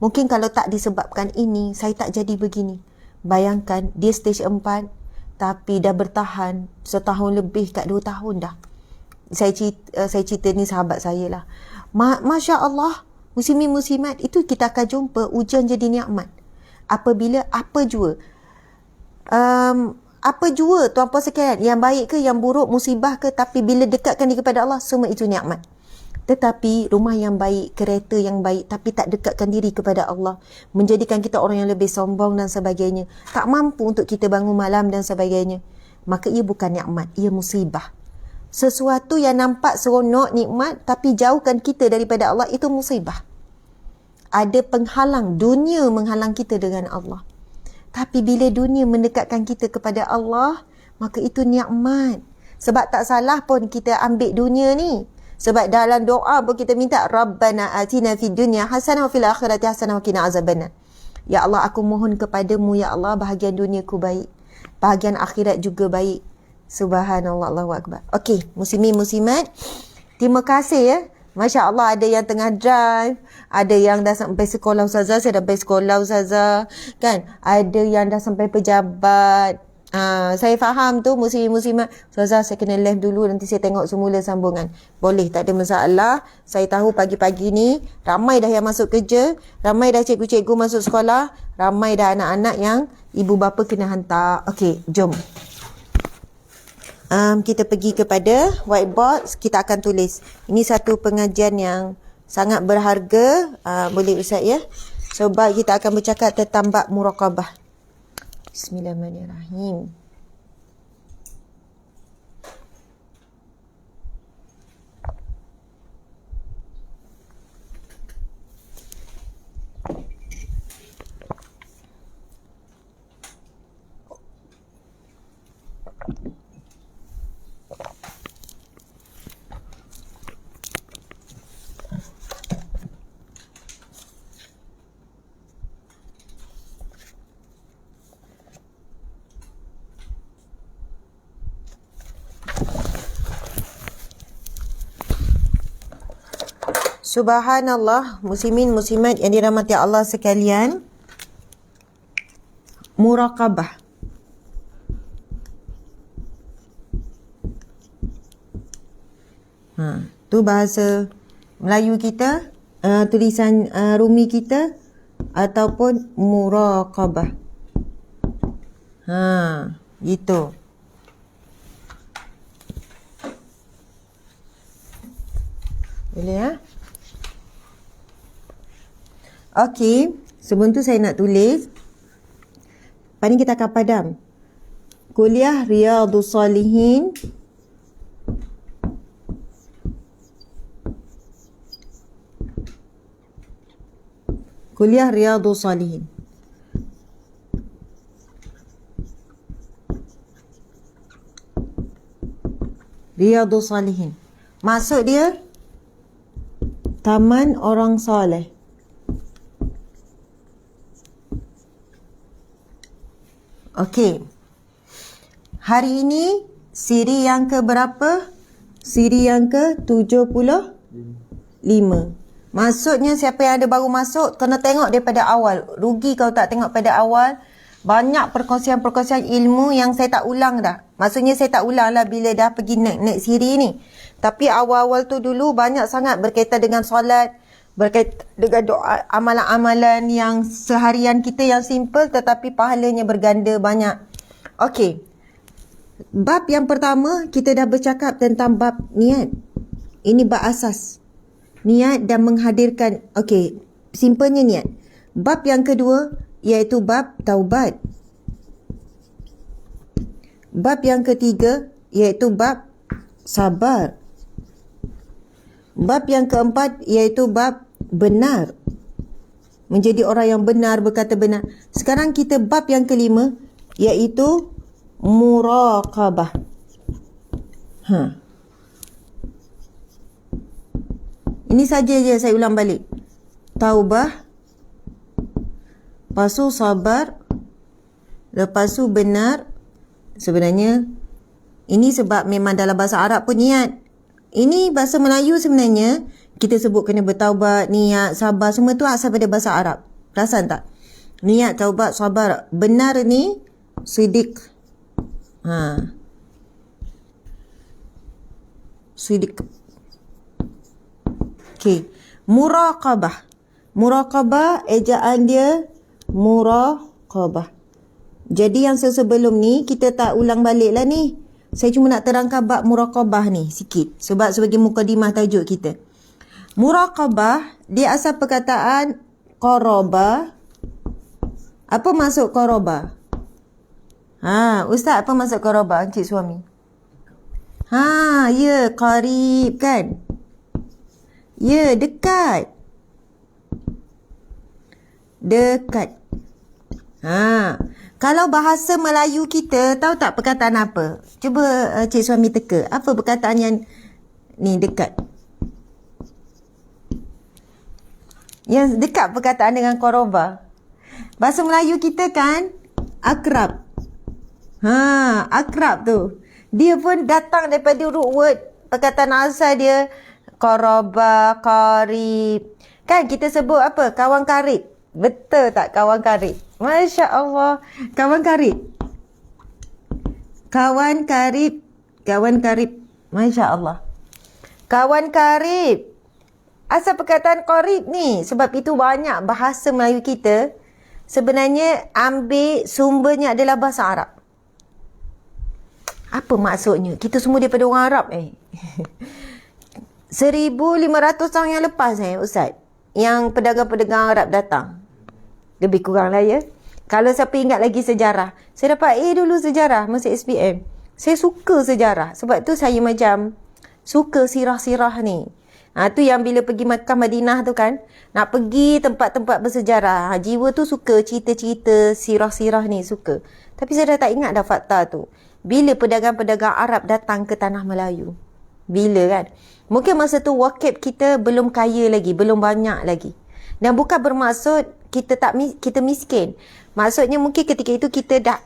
Mungkin kalau tak disebabkan ini, saya tak jadi begini. Bayangkan, dia stage 4, tapi dah bertahan setahun lebih, kat 2 tahun dah. Saya cerita ni sahabat saya lah. Masya Allah, muslimin muslimat, itu kita akan jumpa ujian jadi nikmat. Apabila apa jua tuan-puan sekalian, yang baik ke, yang buruk, musibah ke, tapi bila dekatkan diri kepada Allah, semua itu nikmat. Tetapi rumah yang baik, kereta yang baik, tapi tak dekatkan diri kepada Allah, menjadikan kita orang yang lebih sombong dan sebagainya, tak mampu untuk kita bangun malam dan sebagainya, maka ia bukan nikmat, ia musibah. Sesuatu yang nampak seronok, nikmat, tapi jauhkan kita daripada Allah, itu musibah. Ada penghalang, dunia menghalang kita dengan Allah. Tapi bila dunia mendekatkan kita kepada Allah, maka itu nikmat. Sebab tak salah pun kita ambil dunia ni. Sebab dalam doa pun kita minta, Rabbana atina fid dunya hasanah wa fil akhirati hasanah wa qina azabannar. Ya Allah, aku mohon kepadamu, ya Allah, bahagian duniaku baik, bahagian akhirat juga baik. Subhanallah, Allahu Akbar. Okey, muslimin muslimat, terima kasih ya Masya Allah, ada yang tengah drive, ada yang dah sampai sekolah ustazah, saya dah sampai sekolah ustazah, kan? Ada yang dah sampai pejabat. Saya faham tu muslim-muslimat. Ustazah, saya kena live dulu, nanti saya tengok semula sambungan. Boleh, tak ada masalah. Saya tahu pagi-pagi ni ramai dah yang masuk kerja, ramai dah cikgu-cikgu masuk sekolah, ramai dah anak-anak yang ibu bapa kena hantar. Okey, jom. Kita pergi kepada whiteboard, kita akan tulis. Ini satu pengajian yang sangat berharga. Boleh Ustaz ya? Sebab kita akan bercakap tentang bab muraqabah. Bismillahirrahmanirrahim. Subhanallah, muslimin muslimat yang dirahmati Allah sekalian. Muraqabah. Tu bahasa Melayu kita, tulisan Rumi kita, ataupun muraqabah. Gitu. Boleh ya? Okey, sebelum tu saya nak tulis. Lepas ni kita akan padam. Kuliah Riyadhus Salihin. Kuliah Riyadhus Salihin. Riyadhus Salihin. Maksud dia Taman Orang Soleh. Okey. Hari ini siri yang ke berapa? Siri yang ke 75. Maksudnya siapa yang ada baru masuk kena tengok daripada awal. Rugi kalau tak tengok pada awal. Banyak perkongsian-perkongsian ilmu yang saya tak ulang dah. Maksudnya saya tak ulang lah bila dah pergi naik siri ni. Tapi awal-awal tu dulu banyak sangat berkaitan dengan solat, berkaitan dengan doa, amalan-amalan yang seharian kita yang simple tetapi pahalanya berganda banyak. Okey. Bab yang pertama kita dah bercakap tentang bab niat. Ini bab asas. Niat dan menghadirkan, okey, simpelnya niat. Bab yang kedua iaitu bab taubat. Bab yang ketiga iaitu bab sabar. Bab yang keempat iaitu bab benar. Menjadi orang yang benar, berkata benar. Sekarang kita bab yang kelima iaitu muraqabah. Ini saja je saya ulang balik. Taubah, lepas tu sabar, lepas tu benar. Sebenarnya ini sebab memang dalam bahasa Arab pun niat. Ini bahasa Melayu sebenarnya kita sebut kena bertaubat, niat, sabar, semua tu asal pada bahasa Arab. Perasan tak? Niat, taubat, sabar. Benar ni sidik. Sidik. Okey. Muraqabah. Muraqabah ejaan dia muraqabah. Jadi yang sebelum ni kita tak ulang balik lah ni. Saya cuma nak terangkan bab muraqabah ni sikit. Sebab sebagai mukadimah tajuk kita. Muraqabah, dia asal perkataan qaraba. Apa maksud qaraba? Ustaz, apa maksud qaraba, encik suami? Ya, qarib kan? Ya, dekat. Dekat. Kalau bahasa Melayu kita, tahu tak perkataan apa? Cuba cik suami teka. Apa perkataan yang ni dekat? Yang dekat perkataan dengan qoroba. Bahasa Melayu kita kan akrab. Akrab tu. Dia pun datang daripada root word perkataan asal dia qaraba, qarib. Kan kita sebut apa? Kawan karib. Betul tak kawan karib? Masya Allah. Kawan karib. Kawan karib. Kawan karib. Masya Allah. Kawan karib. Asal perkataan qarib ni. Sebab itu banyak bahasa Melayu kita sebenarnya ambil sumbernya adalah bahasa Arab. Apa maksudnya? Kita semua daripada orang Arab 1,500 tahun yang lepas Ustaz, yang pedagang-pedagang Arab datang. Lebih kurang lah ya. Kalau siapa ingat lagi sejarah, saya dapat A dulu sejarah masa SPM. Saya suka sejarah. Sebab tu saya macam suka sirah-sirah ni. Tu yang bila pergi Makkah Madinah tu kan, nak pergi tempat-tempat bersejarah. Jiwa tu suka cerita-cerita sirah-sirah ni, suka. Tapi saya dah tak ingat dah fakta tu. Bila pedagang-pedagang Arab datang ke tanah Melayu. Bila kan? Mungkin masa tu wakif kita belum kaya lagi, belum banyak lagi. Dan bukan bermaksud kita miskin. Maksudnya mungkin ketika itu kita dah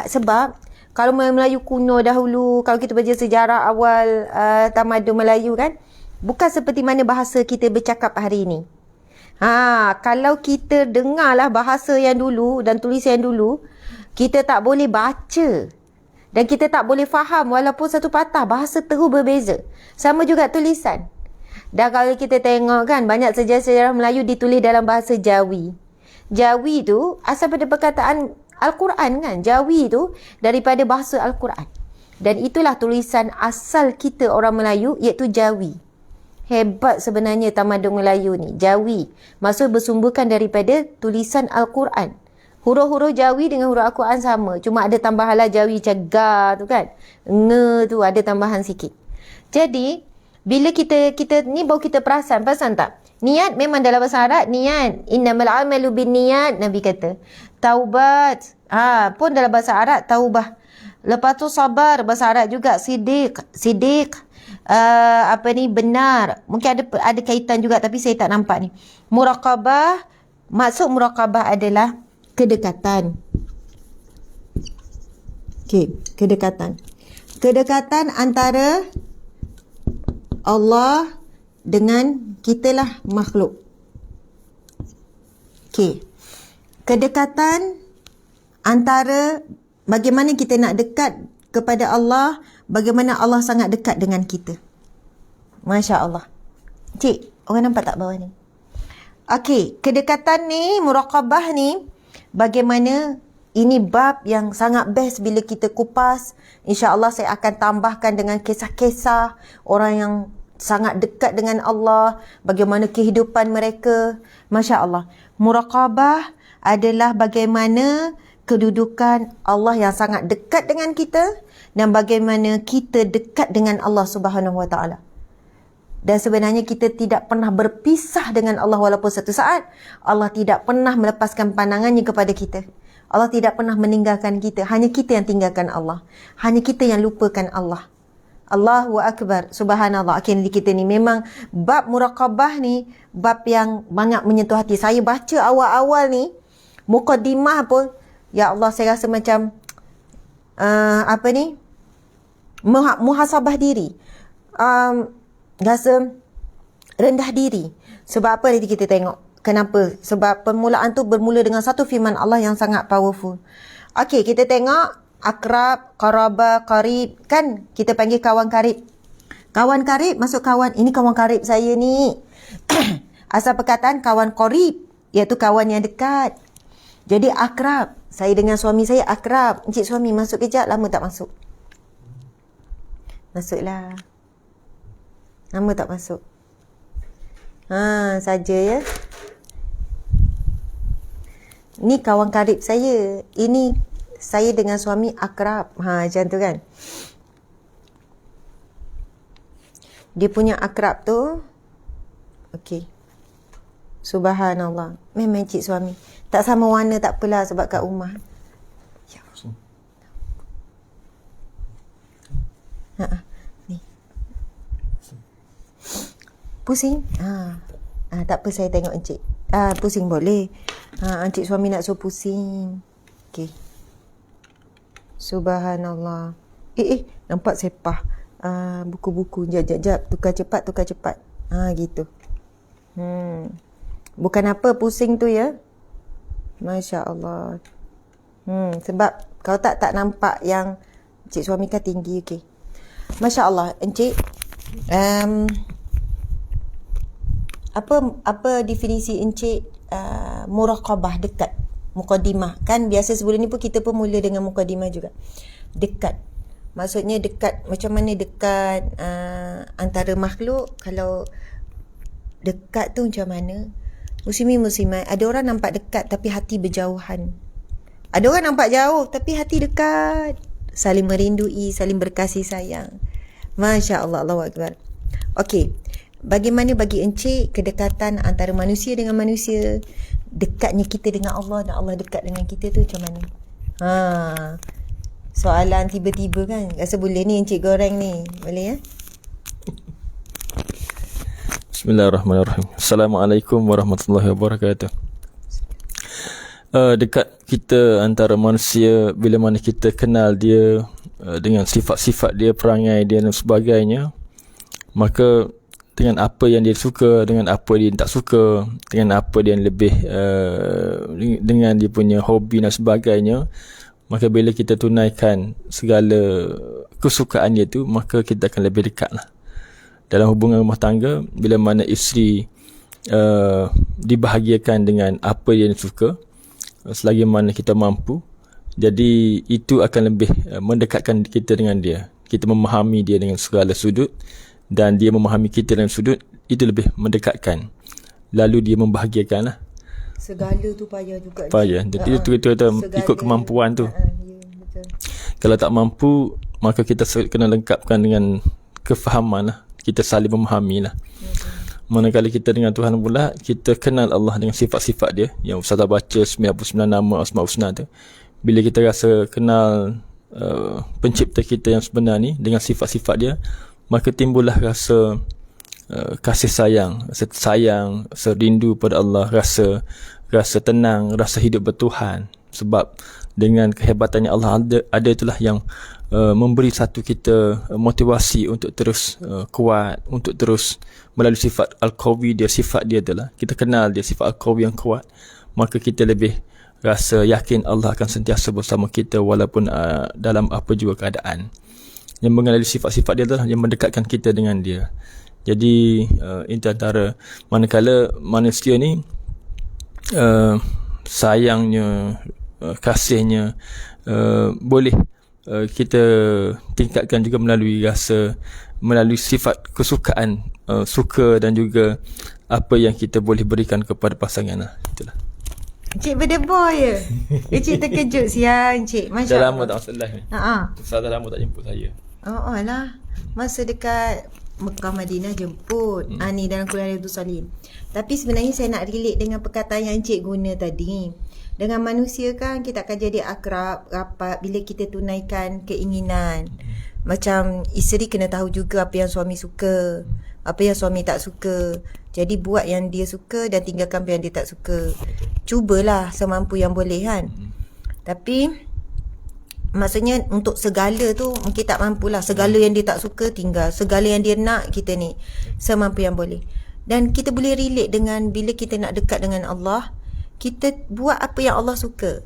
sebab kalau Melayu kuno dahulu, kalau kita baca sejarah awal tamadun Melayu kan, bukan seperti mana bahasa kita bercakap hari ini. Kalau kita dengarlah bahasa yang dulu dan tulisan yang dulu, kita tak boleh baca. Dan kita tak boleh faham walaupun satu patah, bahasa terus berbeza. Sama juga tulisan. Dan kalau kita tengok kan, banyak sejarah-sejarah Melayu ditulis dalam bahasa Jawi. Jawi tu asal pada perkataan Al-Quran kan. Jawi tu daripada bahasa Al-Quran. Dan itulah tulisan asal kita orang Melayu, iaitu Jawi. Hebat sebenarnya tamadun Melayu ni, Jawi. Maksud bersumberkan daripada tulisan Al-Quran. Huruf-huruf Jawi dengan huruf Al-Quran sama. Cuma ada tambahan lah Jawi macam ga tu kan. Nge tu ada tambahan sikit. Jadi, bila kita ni baru kita perasan tak? Niat memang dalam bahasa Arab, niat. Innamal amalu bin niat, Nabi kata. Taubat. Pun dalam bahasa Arab, taubah. Lepas tu sabar, bahasa Arab juga. Sidiq. Benar. Mungkin ada kaitan juga tapi saya tak nampak ni. Muraqabah. Maksud muraqabah adalah kedekatan. Kedekatan. Kedekatan antara Allah dengan kitalah makhluk. Kedekatan antara bagaimana kita nak dekat kepada Allah, bagaimana Allah sangat dekat dengan kita. Masya Allah. Cik, orang nampak tak bawah ni? Kedekatan ni, muraqabah ni, bagaimana ini bab yang sangat best bila kita kupas. InsyaAllah saya akan tambahkan dengan kisah-kisah orang yang sangat dekat dengan Allah, bagaimana kehidupan mereka. Masya Allah. Muraqabah adalah bagaimana kedudukan Allah yang sangat dekat dengan kita dan bagaimana kita dekat dengan Allah Subhanahu Wa Taala. Dan sebenarnya kita tidak pernah berpisah dengan Allah walaupun satu saat. Allah tidak pernah melepaskan pandangannya kepada kita. Allah tidak pernah meninggalkan kita. Hanya kita yang tinggalkan Allah. Hanya kita yang lupakan Allah. Allahu Akbar. Subhanallah. Akhirnya kita ni memang bab muraqabah ni bab yang banyak menyentuh hati. Saya baca awal-awal ni, muqaddimah pun, ya Allah, saya rasa macam muhasabah diri. Rasa rendah diri. Sebab apa nanti kita tengok. Kenapa? Sebab permulaan tu bermula dengan satu firman Allah yang sangat powerful. Kita tengok akrab, qaraba, qarib. Kan kita panggil kawan karib. Kawan karib masuk kawan. Ini kawan karib saya ni. Asal perkataan kawan qarib, iaitu kawan yang dekat. Jadi akrab. Saya dengan suami saya akrab. Encik suami masuk kejap, lama tak masuk. Masuklah. Lama tak masuk. Saja ya. Ni kawan karib saya. Ini saya dengan suami akrab. Macam tu kan. Dia punya akrab tu. Subhanallah. Memang cik suami. Tak sama warna tak apalah sebab kat rumah. Ni. Pusing? Tak apa, saya tengok encik. Pusing boleh. Encik suami nak suruh pusing. Subhanallah. Nampak sepah. Buku-buku. Jap. Tukar cepat. Gitu. Bukan apa pusing tu ya. Masya Allah. Sebab kau tak nampak yang Encik suami kan tinggi. Okay. Masya Allah. Encik, apa definisi Encik muraqabah, dekat, mukadimah? Kan biasa sebelum ni pun kita pun mula dengan mukadimah juga. Dekat, maksudnya dekat, macam mana dekat antara makhluk? Kalau dekat tu macam mana? Muslimin muslimat, ada orang nampak dekat tapi hati berjauhan. Ada orang nampak jauh tapi hati dekat, saling merindui, saling berkasih sayang. Masya Allah, Allahu Akbar. Okey, bagaimana bagi Encik kedekatan antara manusia dengan manusia, dekatnya kita dengan Allah dan Allah dekat dengan kita tu macam mana? Soalan tiba-tiba kan. Rasa boleh ni Encik goreng ni. Boleh ya? Bismillahirrahmanirrahim. Assalamualaikum warahmatullahi wabarakatuh. Dekat kita antara manusia, bila mana kita kenal dia dengan sifat-sifat dia, perangai dia dan sebagainya, maka dengan apa yang dia suka, dengan apa dia tak suka, dengan apa dia lebih dengan dia punya hobi dan sebagainya, maka bila kita tunaikan segala kesukaan dia tu, maka kita akan lebih dekat lah. Dalam hubungan rumah tangga, bila mana isteri dibahagiakan dengan apa yang dia suka, selagi mana kita mampu, jadi itu akan lebih mendekatkan kita dengan dia. Kita memahami dia dengan segala sudut dan dia memahami kita dengan sudut, itu lebih mendekatkan. Lalu dia membahagiakan lah. Segala tu payah juga. Payah. Jadi kita ikut kemampuan tu. Betul. Kalau tak mampu, maka kita kena lengkapkan dengan kefahaman lah. Kita saling memahami lah. Manakala kita dengan Tuhan pula, kita kenal Allah dengan sifat-sifat dia, yang Ustazah baca 99 nama Asmaul Husna tu. Bila kita rasa kenal pencipta kita yang sebenar ni dengan sifat-sifat dia, maka timbullah rasa kasih sayang, rasa rindu pada Allah, rasa tenang, rasa hidup bertuhan. Sebab dengan kehebatannya Allah ada itulah yang memberi satu kita motivasi untuk terus kuat, untuk terus melalui sifat Al-Qawi dia, sifat dia adalah kita kenal dia sifat Al-Qawi yang kuat, maka kita lebih rasa yakin Allah akan sentiasa bersama kita walaupun dalam apa juga keadaan. Yang mengenali sifat-sifat dia adalah yang mendekatkan kita dengan dia. Jadi itu antara, manakala manusia ni sayangnya, kasihnya boleh kita tingkatkan juga melalui sifat kesukaan, suka dan juga apa yang kita boleh berikan kepada pasangan lah. Itulah. Encik berdebar ya. Encik terkejut siang Encik. Masya Allah. Dah lama tak masuk live ni. Dah lama tak jemput saya. Lah. Masa dekat Mekah Madinah jemput. Ni dalam kuliah Riyadhus Salihin. Tapi sebenarnya saya nak relate dengan perkataan yang Encik guna tadi. Dengan manusia kan kita akan jadi akrab, rapat bila kita tunaikan keinginan. Macam isteri kena tahu juga apa yang suami suka, apa yang suami tak suka. Jadi buat yang dia suka dan tinggalkan apa yang dia tak suka. Cubalah semampu yang boleh kan. Tapi maksudnya untuk segala tu mungkin tak mampulah. Segala yang dia tak suka tinggal, segala yang dia nak kita ni semampu yang boleh. Dan kita boleh relate dengan bila kita nak dekat dengan Allah, kita buat apa yang Allah suka.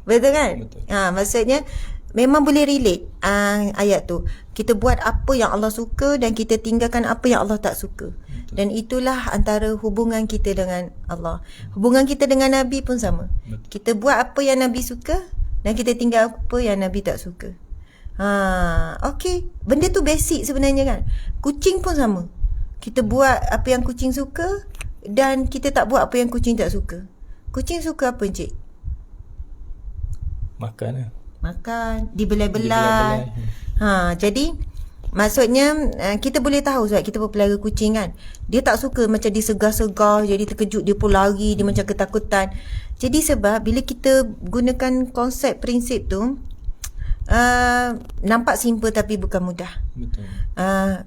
Betul kan? Betul. Maksudnya memang boleh relate ayat tu. Kita buat apa yang Allah suka dan kita tinggalkan apa yang Allah tak suka. Betul. Dan itulah antara hubungan kita dengan Allah. Hubungan kita dengan Nabi pun sama. Betul. Kita buat apa yang Nabi suka dan kita tinggal apa yang Nabi tak suka. Okey. Benda tu basic sebenarnya kan. Kucing pun sama. Kita buat apa yang kucing suka dan kita tak buat apa yang kucing tak suka. Kucing suka apa Encik? Makan lah. Makan, dibelai-belai. Jadi maksudnya kita boleh tahu sebab kita pelihara kucing kan. Dia tak suka macam disegar-segar, jadi terkejut, dia pun lari, dia macam ketakutan. Jadi sebab bila kita gunakan konsep prinsip tu, nampak simple tapi bukan mudah. Betul.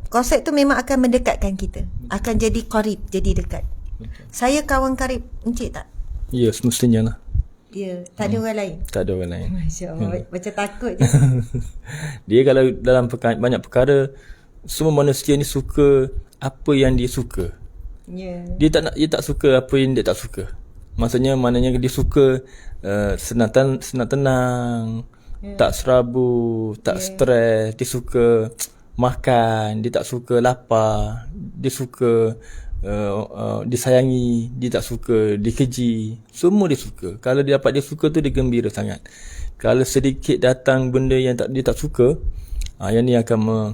Konsep tu memang akan mendekatkan kita. Betul. Akan jadi qarib, jadi dekat. Betul. Saya kawan karib Encik tak? Ya, semestinya lah. Ya, tak ada orang lain? Tak ada orang lain. Masya Allah, macam takut je. Dia kalau dalam banyak perkara, semua manusia ni suka apa yang dia suka. Dia tak suka apa yang dia tak suka. Maknanya dia suka senang tenang, tak serabut, tak stres. Dia suka makan, dia tak suka lapar. Dia suka disayangi, dia tak suka dikeji. Semua dia suka. Kalau dia dapat dia suka tu, dia gembira sangat. Kalau sedikit datang benda yang dia tak suka, yang ni akan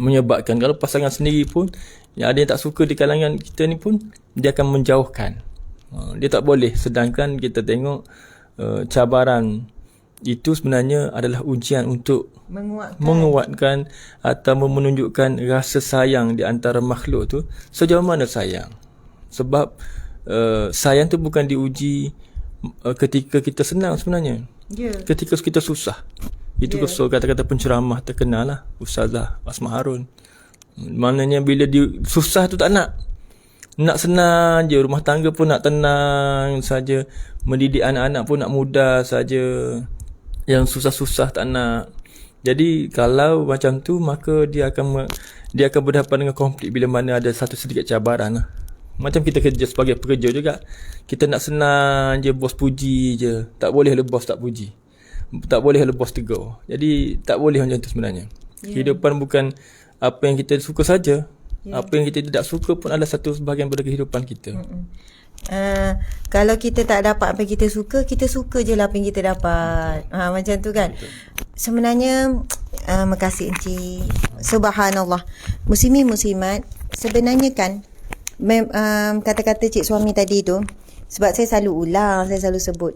menyebabkan, kalau pasangan sendiri pun yang ada yang tak suka di kalangan kita ni pun, dia akan menjauhkan. Dia tak boleh. Sedangkan kita tengok cabaran itu sebenarnya adalah ujian untuk menguatkan atau menunjukkan rasa sayang di antara makhluk tu. Sejauh mana sayang? Sebab sayang tu bukan diuji ketika kita senang sebenarnya. Ketika kita susah. Itu kesal kata-kata penceramah terkenal lah, Ustazah Asma Harun. Maknanya bila dia susah tu tak nak senang je, rumah tangga pun nak tenang saja, mendidik anak-anak pun nak mudah saja, yang susah-susah tak nak. Jadi kalau macam tu, maka dia akan berhadapan dengan konflik bila mana ada satu sedikit cabaran lah. Macam kita kerja sebagai pekerja juga, kita nak senang je, bos puji je, tak boleh le bos tak puji, tak boleh le bos tegur. Jadi tak boleh macam tu sebenarnya. Kehidupan bukan apa yang kita suka saja. Apa yang kita tidak suka pun adalah satu sebahagian daripada kehidupan kita. Kalau kita tak dapat apa yang kita suka je lah apa yang kita dapat. Macam tu kan. Betul. Sebenarnya makasih Encik. Subhanallah. Muslimin muslimat, sebenarnya kan kata-kata cik suami tadi tu, sebab saya selalu ulang, saya selalu sebut,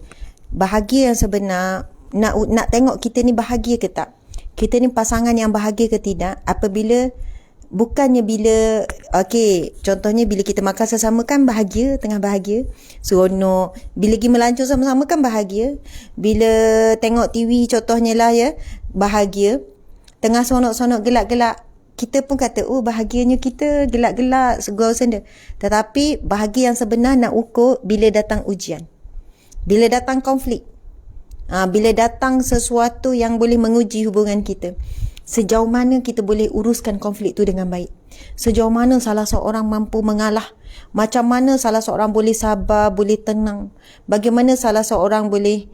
bahagia yang sebenar, nak tengok kita ni bahagia ke tak, kita ni pasangan yang bahagia ke tidak, apabila bukannya bila contohnya bila kita makan sesama kan bahagia, tengah bahagia, seronok. Bila pergi melancong sama-sama kan bahagia. Bila tengok TV contohnya lah ya, bahagia. Tengah sonok-sonok gelak-gelak, kita pun kata bahagianya kita gelak-gelak segala senda. Tetapi bahagia yang sebenar nak ukur bila datang ujian, bila datang konflik, bila datang sesuatu yang boleh menguji hubungan kita. Sejauh mana kita boleh uruskan konflik tu dengan baik. Sejauh mana salah seorang mampu mengalah. Macam mana salah seorang boleh sabar, boleh tenang. Bagaimana salah seorang boleh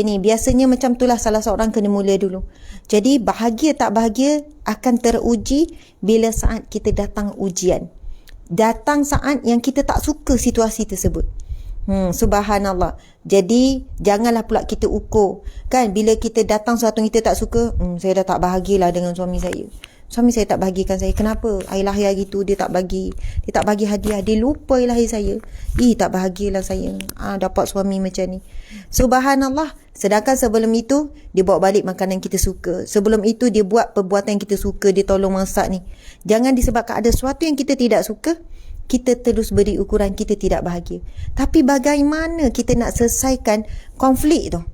ni. Biasanya macam itulah salah seorang kena mula dulu. Jadi bahagia tak bahagia akan teruji bila saat kita datang ujian. Datang saat yang kita tak suka situasi tersebut. Subhanallah. Jadi janganlah pula kita ukur kan, bila kita datang sesuatu yang kita tak suka, saya dah tak bahagialah dengan suami saya. Suami saya tak bahagikan saya. Kenapa? Hari lahir hari tu dia tak bagi hadiah, dia lupa hari lahir saya. Tak bahagialah saya. Dapat suami macam ni. Subhanallah. Sedangkan sebelum itu dia bawa balik makanan kita suka. Sebelum itu dia buat perbuatan yang kita suka, dia tolong masak ni. Jangan disebabkan ada sesuatu yang kita tidak suka, kita terus beri ukuran kita tidak bahagia. Tapi bagaimana kita nak selesaikan konflik tu?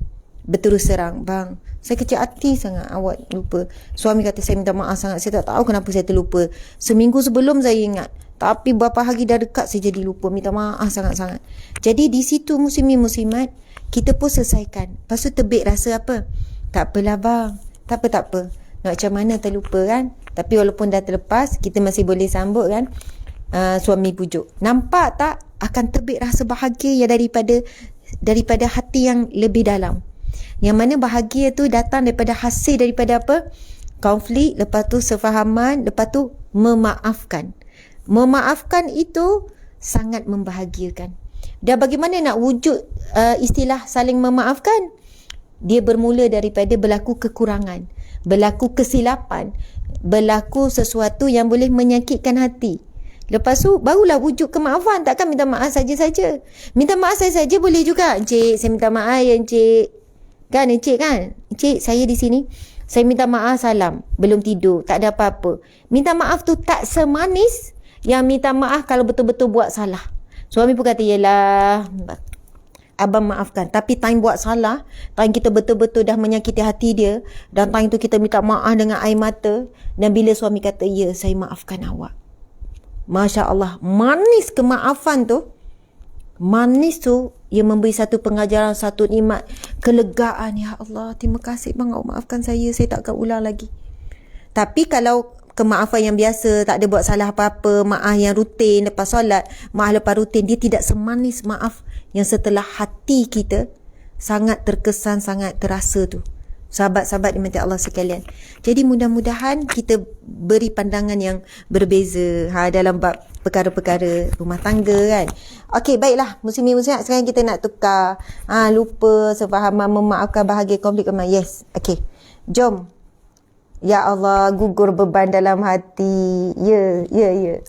Berterus terang, bang, saya kecil hati sangat, awak lupa. Suami kata saya minta maaf sangat, saya tak tahu kenapa saya terlupa. Seminggu sebelum saya ingat, tapi berapa hari dah dekat saya jadi lupa, minta maaf sangat-sangat. Jadi di situ muslimin muslimat, kita pun selesaikan. Lepas tu terbit rasa apa? Tak apalah bang, tak apa. Nak macam mana terlupa kan? Tapi walaupun dah terlepas, kita masih boleh sambut kan? Suami pujuk. Nampak tak? Akan terbit rasa bahagia yang daripada hati yang lebih dalam. Yang mana bahagia tu datang daripada hasil daripada apa? Konflik, lepas tu sefahaman, lepas tu memaafkan. Memaafkan itu sangat membahagiakan. Dan bagaimana nak wujud istilah saling memaafkan? Dia bermula daripada berlaku kekurangan, berlaku kesilapan, berlaku sesuatu yang boleh menyakitkan hati. Lepas tu barulah wujud kemaafan. Takkan minta maaf saja-saja. Minta maaf saja boleh juga. Encik, saya minta maaf ya encik. Kan encik kan? Encik, saya di sini. Saya minta maaf salam. Belum tidur. Tak ada apa-apa. Minta maaf tu tak semanis yang minta maaf kalau betul-betul buat salah. Suami pun kata, yelah, abang maafkan. Tapi time buat salah, time kita betul-betul dah menyakiti hati dia, dan time tu kita minta maaf dengan air mata. Dan bila suami kata, ya, saya maafkan awak. Masya Allah, manis kemaafan tu. Manis tu, ia memberi satu pengajaran, satu nikmat, kelegaan. Ya Allah, terima kasih bang, awak maafkan saya tak akan ulang lagi. Tapi kalau kemaafan yang biasa, tak ada buat salah apa-apa, maaf yang rutin lepas solat, maaf lepas rutin, dia tidak semanis maaf yang setelah hati kita sangat terkesan, sangat terasa tu. Sahabat-sahabat dimati Allah sekalian. Jadi mudah-mudahan kita beri pandangan yang berbeza dalam bab perkara-perkara rumah tangga kan. Okey, baiklah muslimin-muslimat, sekarang kita nak tukar lupa, sefahaman, memaafkan, bahagia, konflik, yes. Okey, jom. Ya Allah, gugur beban dalam hati. Ya.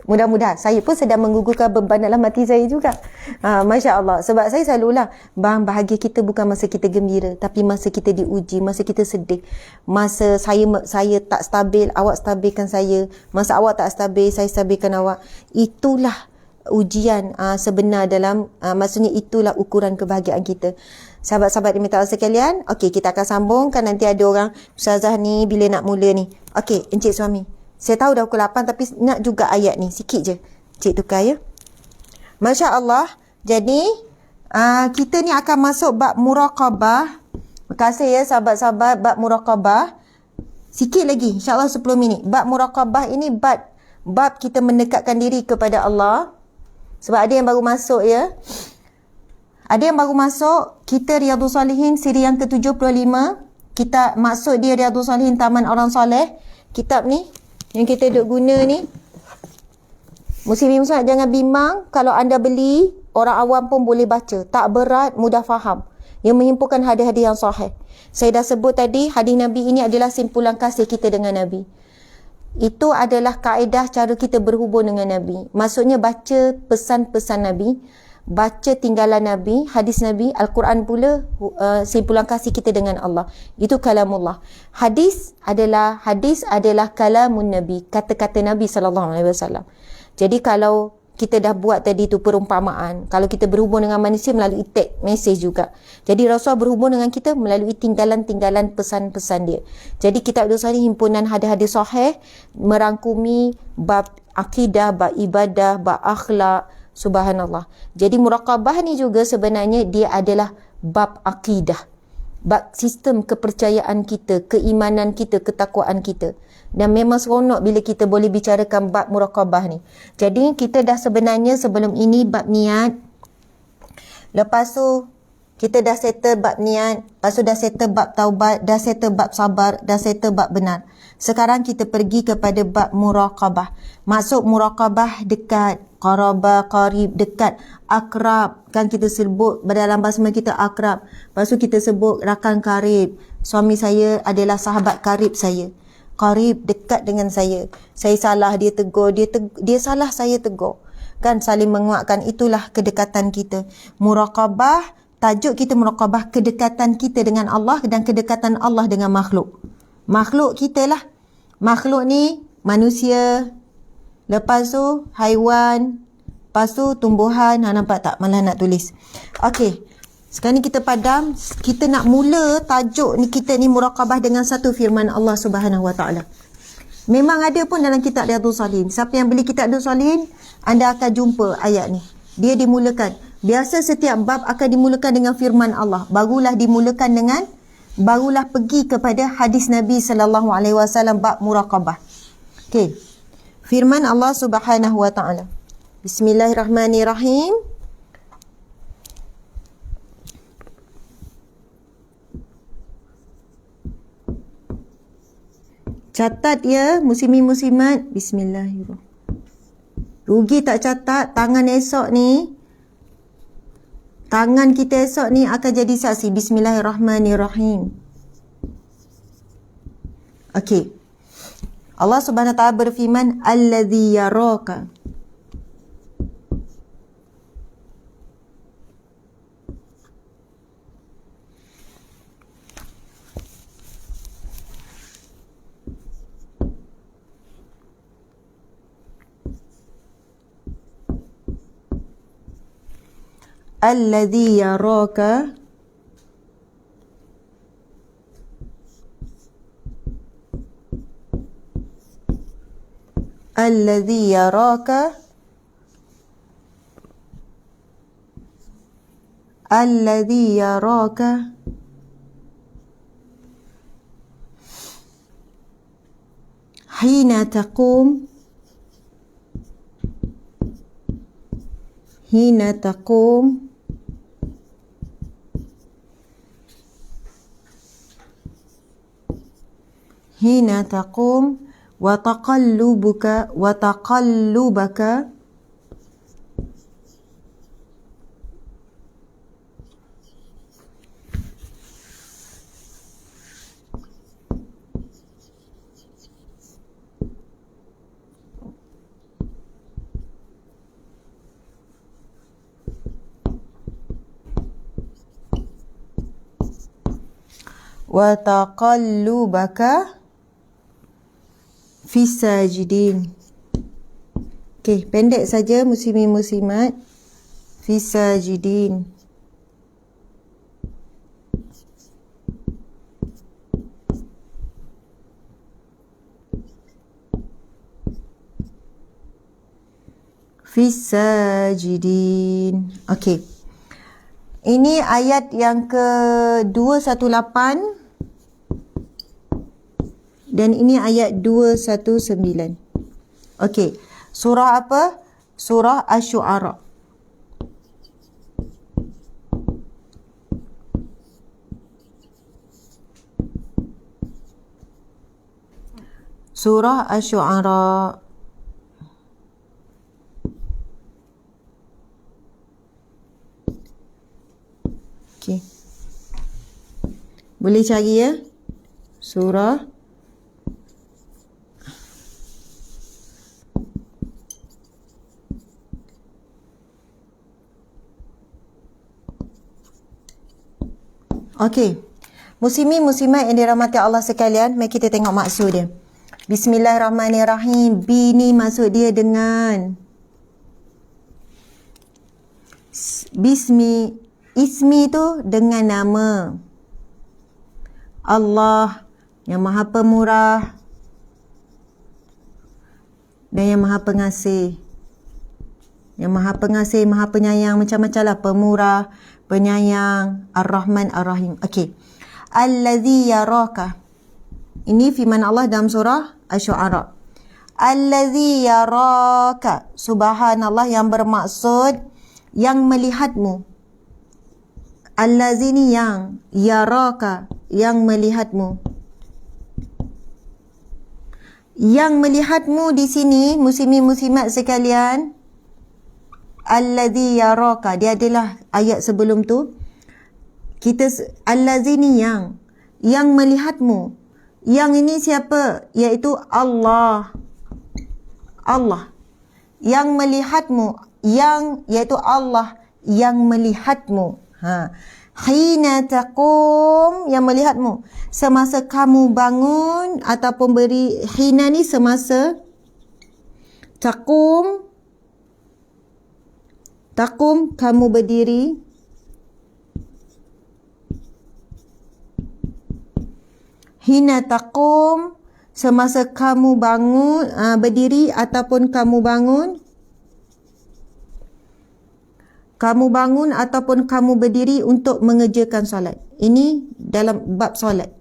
Mudah-mudahan saya pun sedang menggugurkan beban dalam hati saya juga. Masya Allah. Sebab saya selalulah, bang, bahagia kita bukan masa kita gembira, tapi masa kita diuji, masa kita sedih. Masa saya tak stabil, awak stabilkan saya. Masa awak tak stabil, saya stabilkan awak. Itulah ujian sebenar dalam, maksudnya itulah ukuran kebahagiaan kita. Sahabat-sahabat diminta Allah sekalian, okey, kita akan sambung kan, nanti ada orang, Ustazah ni bila nak mula ni. Okey, Encik Suami, saya tahu dah pukul 8 tapi nak juga ayat ni, sikit je. Encik tukar ya. Masya Allah. Jadi kita ni akan masuk bab muraqabah. Terima kasih ya sahabat-sahabat, bab muraqabah. Sikit lagi, insyaAllah 10 minit. Bab muraqabah ini bab kita mendekatkan diri kepada Allah. Sebab ada yang baru masuk ya. Ada yang baru masuk, kita Riyadhus Salihin siri yang ke-75. Kita maksud dia Riyadhus Salihin Taman Orang Soleh. Kitab ni yang kita duk guna ni. Muslimin muslimat jangan bimbang kalau anda beli, orang awam pun boleh baca. Tak berat, mudah faham. Yang menghimpunkan hadis-hadis yang sahih. Saya dah sebut tadi, hadis Nabi ini adalah simpulan kasih kita dengan Nabi. Itu adalah kaedah cara kita berhubung dengan Nabi. Maksudnya baca pesan-pesan Nabi, baca tinggalan Nabi, hadis Nabi, Al-Quran pula simpulan kasih kita dengan Allah. Itu kalamullah. Hadis adalah kalamun Nabi, kata-kata Nabi SAW. Jadi kalau kita dah buat tadi tu perumpamaan, kalau kita berhubung dengan manusia melalui teks mesej juga. Jadi Rasul berhubung dengan kita melalui tinggalan-tinggalan pesan-pesan dia. Jadi kitab Riyadhus Salihin himpunan hadis-hadis sahih, merangkumi bab akidah, bab ibadah, bab akhlak. Subhanallah. Jadi muraqabah ni juga sebenarnya dia adalah bab akidah. Bab sistem kepercayaan kita, keimanan kita, ketakwaan kita. Dan memang seronok bila kita boleh bicarakan bab muraqabah ni. Jadi kita dah sebenarnya sebelum ini bab niat. Lepas tu kita dah settle bab niat. Lepas tu dah settle bab taubat, dah settle bab sabar, dah settle bab benar. Sekarang kita pergi kepada bab muraqabah. Maksud muraqabah dekat, qarabah, qarib, dekat, akrab. Kan kita sebut dalam bahasa Melayu kita akrab. Lepas tu kita sebut rakan karib. Suami saya adalah sahabat karib saya. Qarib, dekat dengan saya. Saya salah, dia tegur. Dia salah, saya tegur. Kan saling menguatkan. Itulah kedekatan kita. Muraqabah, tajuk kita muraqabah, kedekatan kita dengan Allah dan kedekatan Allah dengan makhluk. Makhluk kita lah. Makhluk ni manusia, lepas tu haiwan, lepas tu tumbuhan. Nampak tak? Malah nak tulis. Okey. Sekarang ni kita padam. Kita nak mula tajuk ni kita ni muraqabah dengan satu firman Allah Subhanahu Wa Taala. Memang ada pun dalam kitab Riyadhus Salihin. Siapa yang beli kitab Riyadhus Salihin, anda akan jumpa ayat ni. Dia dimulakan. Biasa setiap bab akan dimulakan dengan firman Allah. Barulah pergi kepada hadis Nabi sallallahu alaihi wasallam bab muraqabah. Okey. Firman Allah Subhanahu Wa Taala. Bismillahirrahmanirrahim. Catat ya muslimin-muslimat. Bismillahirrahmanirrahim. Rugi tak catat, tangan esok ni, tangan kita esok ni akan jadi saksi. Bismillahirrahmanirrahim. Okey. Allah Subhanahu Wa Taala berfirman, Alladhi yaraka. Alladhi yaraka Alladhi yaraka Alladhi yaraka hina taqum, hina taqum, hina taqum, wa taqallubuka, wa taqallubaka, wa taqallubaka fi sajidin. Okey, pendek saja muslimin muslimat. Fi sajidin. Fi sajidin. Okey. Ini ayat yang ke-218 dan ini ayat 219. Okey. Surah apa? Surah Asy-Syu'ara. Surah Asy-Syu'ara. Okey. Boleh cari ya? Surah Okey. Muslimin muslimat yang dirahmati Allah sekalian, mari kita tengok maksud dia. Bismillahirrahmanirrahim. Bi ni maksud dia dengan bismi. Ismi tu dengan nama Allah yang Maha Pemurah dan yang Maha Pengasih. Yang Maha Pengasih, Maha Penyayang, macam-macam lah. Pemurah, penyayang, Ar-Rahman, Ar-Rahim. Okey. Allazi yaraka. Ini firman Allah dalam surah Asy-Syu'ara. Allazi yaraka. Subhanallah, yang bermaksud yang melihatmu. Allazi ni yang, yaraka, yang melihatmu. Yang melihatmu di sini, muslimin muslimat sekalian, allazi yaraka, dia adalah ayat sebelum tu. Kita allazi ni yang melihatmu. Yang ini siapa? Iaitu Allah. Allah yang melihatmu, yang iaitu Allah yang melihatmu. Hina taqum, yang melihatmu semasa kamu bangun ataupun beri. Hina ni semasa. Taqum, taqum kamu berdiri. Hina taqum semasa kamu bangun, berdiri ataupun kamu bangun. Kamu bangun ataupun kamu berdiri untuk mengerjakan solat. Ini dalam bab solat.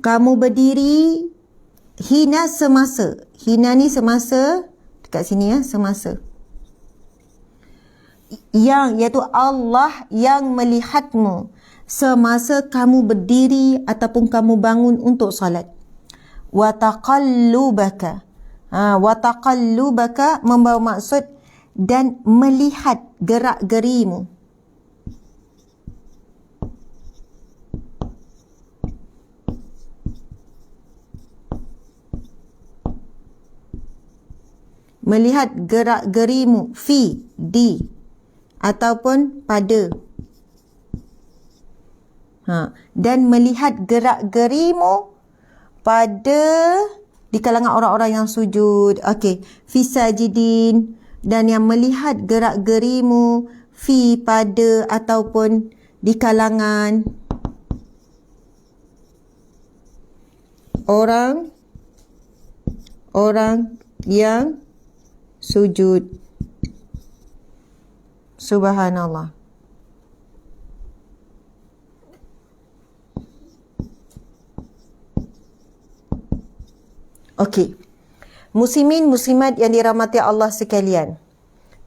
Kamu berdiri hina semasa. Hina ni semasa, dekat sini ya, semasa. Yang iaitu Allah yang melihatmu semasa kamu berdiri ataupun kamu bangun untuk solat. Wa taqallubaka. Wa taqallubaka membawa maksud dan melihat gerak-gerimu. Melihat gerak-gerimu fi, di, ataupun pada. Dan melihat gerak-gerimu pada di kalangan orang-orang yang sujud. Okey, fi sajidin, dan yang melihat gerak-gerimu fi, pada, ataupun di kalangan orang yang sujud. Subhanallah. Okey. Muslimin muslimat yang dirahmati Allah sekalian.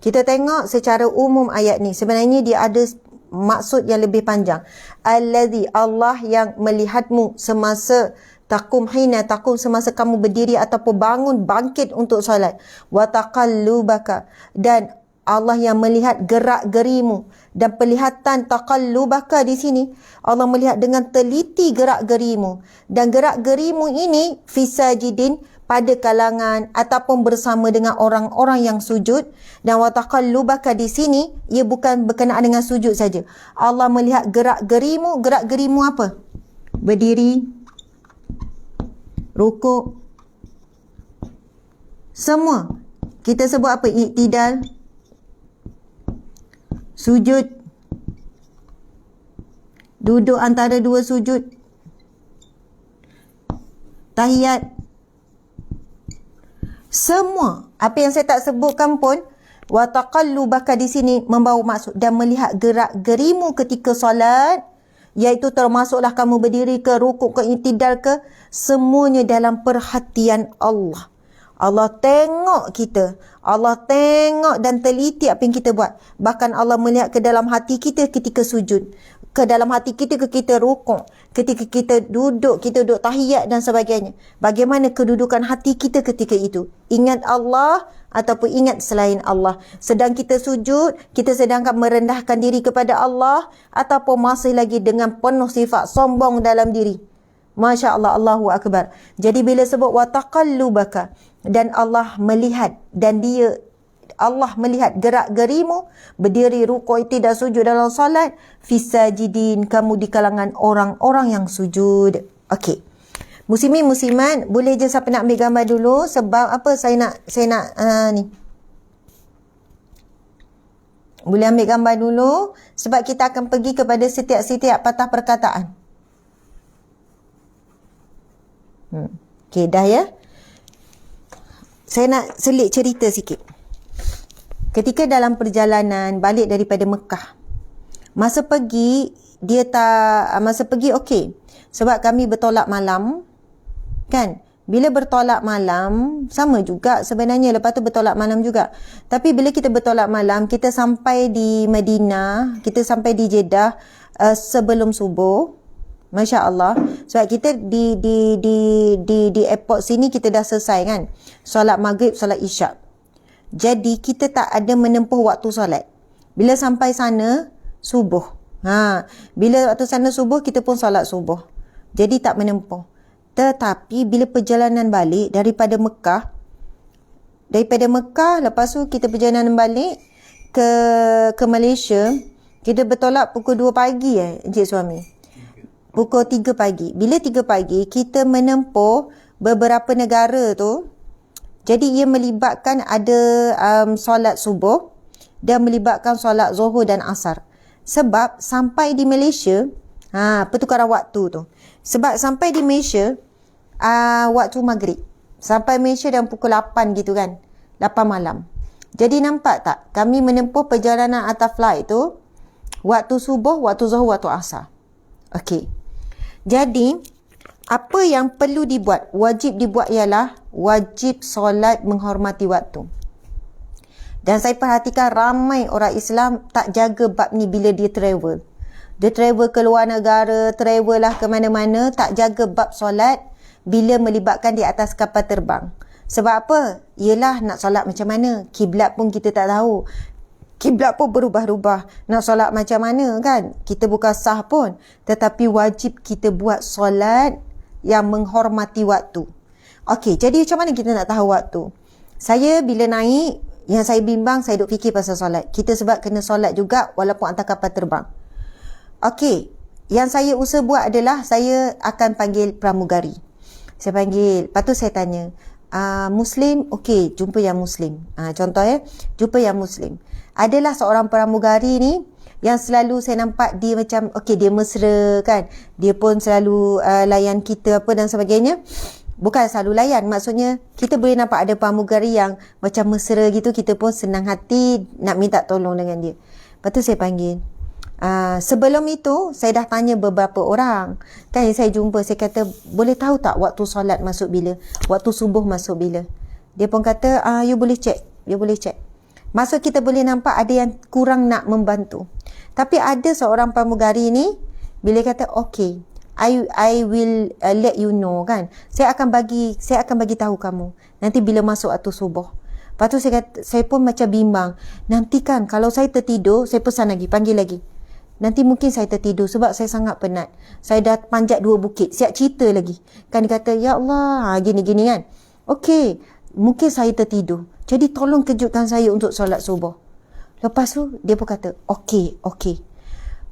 Kita tengok secara umum ayat ni. Sebenarnya dia ada maksud yang lebih panjang. Allazi, Allah yang melihatmu semasa takum hina takum, semasa kamu berdiri ataupun bangun bangkit untuk solat. Wa taqallubaka, dan Allah yang melihat gerak-gerimu. Dan penglihatan taqallubaka di sini, Allah melihat dengan teliti gerak-gerimu. Dan gerak-gerimu ini fisajidin, pada kalangan ataupun bersama dengan orang-orang yang sujud. Dan wa taqallubaka di sini ia bukan berkenaan dengan sujud saja. Allah melihat gerak-gerimu. Gerak-gerimu apa? Berdiri, rukuk, semua. Kita sebut apa? Iktidal, sujud, duduk antara dua sujud, tahiyat, semua. Apa yang saya tak sebutkan pun, wa taqallubaka di sini membawa maksud dan melihat gerak-gerimu ketika solat, iaitu termasuklah kamu berdiri ke, rukuk ke, iktidal ke, semuanya dalam perhatian Allah. Allah tengok kita. Allah tengok dan teliti apa yang kita buat. Bahkan Allah melihat ke dalam hati kita ketika sujud, ke dalam hati kita ketika kita rukuk, ketika kita duduk tahiyat dan sebagainya. Bagaimana kedudukan hati kita ketika itu? Ingat Allah ataupun ingat selain Allah. Sedang kita sujud, kita sedangkan merendahkan diri kepada Allah ataupun masih lagi dengan penuh sifat sombong dalam diri. Masya Allah, Allahu Akbar. Jadi bila sebut wa taqallubaka, dan Allah melihat, dan Allah melihat gerak-gerimu, berdiri, rukuk, iktidal, sujud dalam solat, fisajidin, kamu di kalangan orang-orang yang sujud. Okey. Muslimin muslimat, boleh je siapa nak ambil gambar dulu, sebab apa saya nak ni. Boleh ambil gambar dulu sebab kita akan pergi kepada setiap-setiap patah perkataan. Okey, dah ya. Saya nak selit cerita sikit. Ketika dalam perjalanan balik daripada Mekah, masa pergi okey. Sebab kami bertolak malam, kan? Bila bertolak malam, sama juga sebenarnya, lepas tu bertolak malam juga. Tapi bila kita bertolak malam, kita sampai di Madinah, kita sampai di Jeddah sebelum subuh. Masya Allah. Sebab kita di airport sini kita dah selesai kan, solat maghrib, solat isyak. Jadi kita tak ada menempuh waktu solat. Bila sampai sana subuh. Bila waktu sana subuh, kita pun solat subuh. Jadi tak menempuh. Tetapi bila perjalanan balik daripada Mekah, lepas tu kita perjalanan balik ke Malaysia, kita bertolak pukul 2 pagi Encik Suami. Pukul 3 pagi. Bila 3 pagi, kita menempuh beberapa negara tu. Jadi ia melibatkan ada solat subuh dan melibatkan solat zuhur dan asar. Sebab sampai di Malaysia, pertukaran waktu tu. Sebab sampai di Malaysia, waktu maghrib. Sampai Malaysia dalam pukul 8 gitu kan. 8 malam. Jadi nampak tak? Kami menempuh perjalanan atas flight tu, waktu subuh, waktu zuhur, waktu asar. Okey. Jadi, apa yang perlu dibuat, wajib dibuat ialah wajib solat menghormati waktu. Dan saya perhatikan ramai orang Islam tak jaga bab ni bila dia travel. Dia travel ke luar negara, travel lah ke mana-mana, tak jaga bab solat bila melibatkan di atas kapal terbang. Sebab apa? Yelah nak solat macam mana? Kiblat pun kita tak tahu. Kiblat pun berubah-ubah. Nak solat macam mana kan? Kita bukan sah pun. Tetapi wajib kita buat solat yang menghormati waktu. Okey, jadi macam mana kita nak tahu waktu? Saya bila naik, yang saya bimbang, saya duk fikir pasal solat. Kita sebab kena solat juga walaupun atas kapal terbang. Okey, yang saya usaha buat adalah saya akan panggil pramugari. Saya panggil, lepas tu saya tanya, Muslim, okey, jumpa yang Muslim. Contoh jumpa yang Muslim. Adalah seorang pramugari ni yang selalu saya nampak dia macam, okey, dia mesra kan. Dia pun selalu layan kita apa dan sebagainya. Bukan selalu layan, maksudnya kita boleh nampak ada pramugari yang macam mesra gitu, kita pun senang hati nak minta tolong dengan dia. Lepas tu saya panggil, Sebelum itu saya dah tanya beberapa orang kan yang saya jumpa, saya kata boleh tahu tak waktu solat masuk bila, waktu subuh masuk bila. Dia pun kata you boleh check. Maksud kita boleh nampak ada yang kurang nak membantu. Tapi ada seorang pramugari ni bila kata okay, I will let you know kan. Saya akan bagi tahu kamu nanti bila masuk waktu subuh. Lepas tu saya pun macam bimbang. Nanti kan kalau saya tertidur, saya pesan lagi, panggil lagi. Nanti mungkin saya tertidur sebab saya sangat penat. Saya dah panjat 2 bukit, siap cerita lagi. Kan dia kata, ya Allah, gini-gini kan. Okey, mungkin saya tertidur. Jadi tolong kejutkan saya untuk solat subuh. Lepas tu, dia pun kata, okey.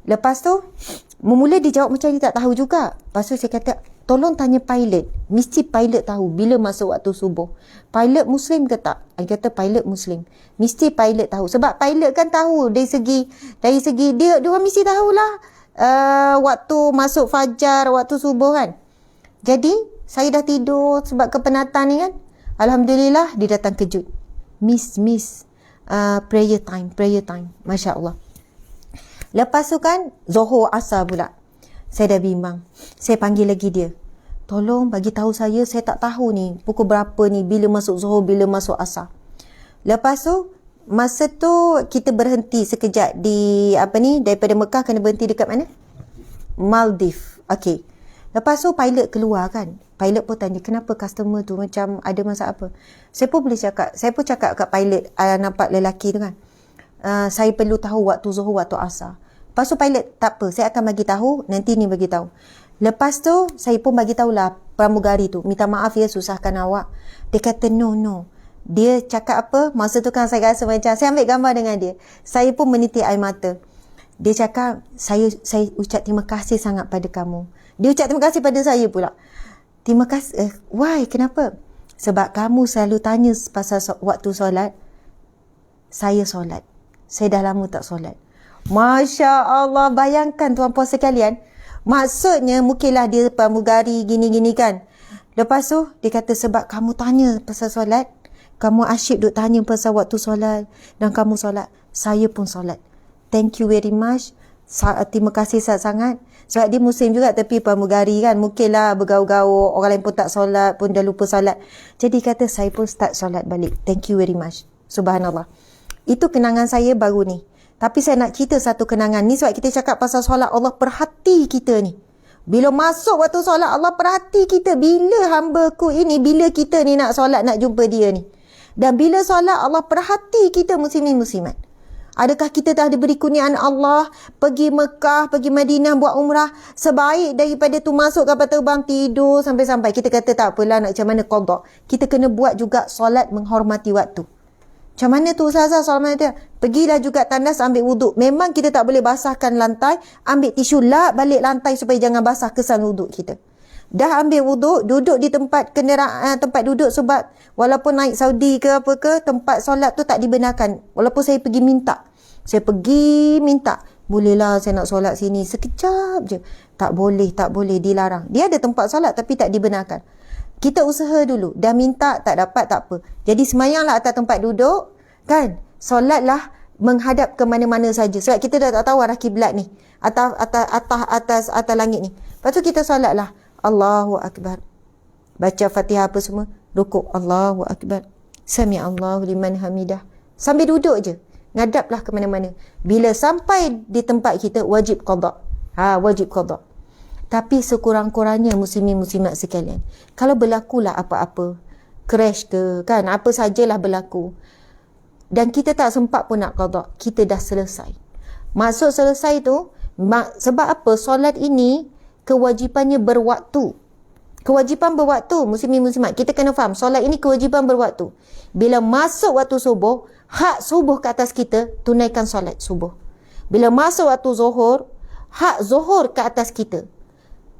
Lepas tu, memula dia jawab macam dia tak tahu juga. Lepas tu saya kata, tolong tanya pilot. Mesti pilot tahu bila masuk waktu subuh. Pilot Muslim ke tak? Dia kata pilot Muslim. Mesti pilot tahu. Sebab pilot kan tahu dari segi dia orang mesti tahulah waktu masuk fajar, waktu subuh kan. Jadi, saya dah tidur sebab kepenatan ni kan. Alhamdulillah, dia datang kejut. Miss, prayer time. Masya Allah. Lepas tu kan, Zuhur Asar pula. Saya dah bimbang. Saya panggil lagi dia. Tolong bagi tahu saya tak tahu ni pukul berapa ni, bila masuk Zuhur, bila masuk Asar. Lepas tu, masa tu kita berhenti sekejap di daripada Mekah kena berhenti dekat mana? Maldives. Okey. Lepas tu pilot keluar kan. Pilot pun tanya, kenapa customer tu macam ada masalah apa? Saya pun cakap kat pilot, nampak lelaki tu kan. Saya perlu tahu waktu Zuhur, waktu Asar. Lepas tu pilot, tak apa, saya akan bagi tahu, nanti ni bagi tahu. Lepas tu, saya pun bagi tahulah pramugari tu, minta maaf ya susahkan awak. Dia kata, no. Dia cakap apa? Masa tu kan saya rasa macam, saya ambil gambar dengan dia. Saya pun menitik air mata. Dia cakap, saya ucap terima kasih sangat pada kamu. Dia ucap terima kasih pada saya pula. Terima kasih. Why? Kenapa? Sebab kamu selalu tanya pasal waktu solat. Saya solat. Saya dah lama tak solat. Masya Allah, bayangkan tuan-puan sekalian. Maksudnya mungkinlah dia pramugari gini-gini kan. Lepas tu dia kata sebab kamu tanya pasal solat, kamu asyik duk tanya pasal waktu solat dan kamu solat, saya pun solat. Thank you very much. Terima kasih sangat-sangat. Sebab dia Muslim juga tapi pramugari kan, mungkinlah bergaul-gaul, orang lain pun tak solat, pun dah lupa solat. Jadi kata saya pun start solat balik. Thank you very much. Subhanallah. Itu kenangan saya baru ni. Tapi saya nak cerita satu kenangan ni sebab kita cakap pasal solat, Allah perhati kita ni. Bila masuk waktu solat, Allah perhati kita. Bila hamba-Ku ini, bila kita ni nak solat, nak jumpa dia ni. Dan bila solat, Allah perhati kita muslimin muslimat. Adakah kita dah diberi kurniaan Allah pergi Mekah, pergi Madinah buat umrah, sebaik daripada tu masuk kapal terbang tidur sampai-sampai. Kita kata tak apalah, nak macam mana qada. Kita kena buat juga solat menghormati waktu. Macam mana tu Ustazah solat dia? Pergilah juga tandas ambil wuduk. Memang kita tak boleh basahkan lantai, ambil tisu lap balik lantai supaya jangan basah kesan wuduk kita. Dah ambil wuduk, duduk di tempat kenderaan, tempat duduk sebab walaupun naik Saudi ke apa ke, tempat solat tu tak dibenarkan. Walaupun saya pergi minta. Bolehlah saya nak solat sini sekejap je. Tak boleh, dilarang. Dia ada tempat solat tapi tak dibenarkan. Kita usaha dulu. Dah minta, tak dapat, tak apa. Jadi semayanglah atas tempat duduk. Kan? Solatlah menghadap ke mana-mana saja. Sebab kita dah tak tahu arah kiblat ni. Atas langit ni. Lepas tu kita solatlah. Allahu Akbar. Baca Fatihah apa semua. Rukuk. Allahu Akbar. Sami Allahu liman hamidah. Sambil duduk je. Ngadaplah ke mana-mana. Bila sampai di tempat kita, wajib qada. Wajib qada. Tapi sekurang-kurangnya muslimin muslimat sekalian, kalau berlakulah apa-apa, crash ke, kan, apa sajalah berlaku, dan kita tak sempat pun nak qada, kita dah selesai. Maksud selesai tu, sebab apa? Solat ini kewajipannya berwaktu. Kewajipan berwaktu, muslimin muslimat. Kita kena faham, solat ini kewajipan berwaktu. Bila masuk waktu subuh, hak subuh ke atas kita, tunaikan solat subuh. Bila masuk waktu zuhur, hak zuhur ke atas kita.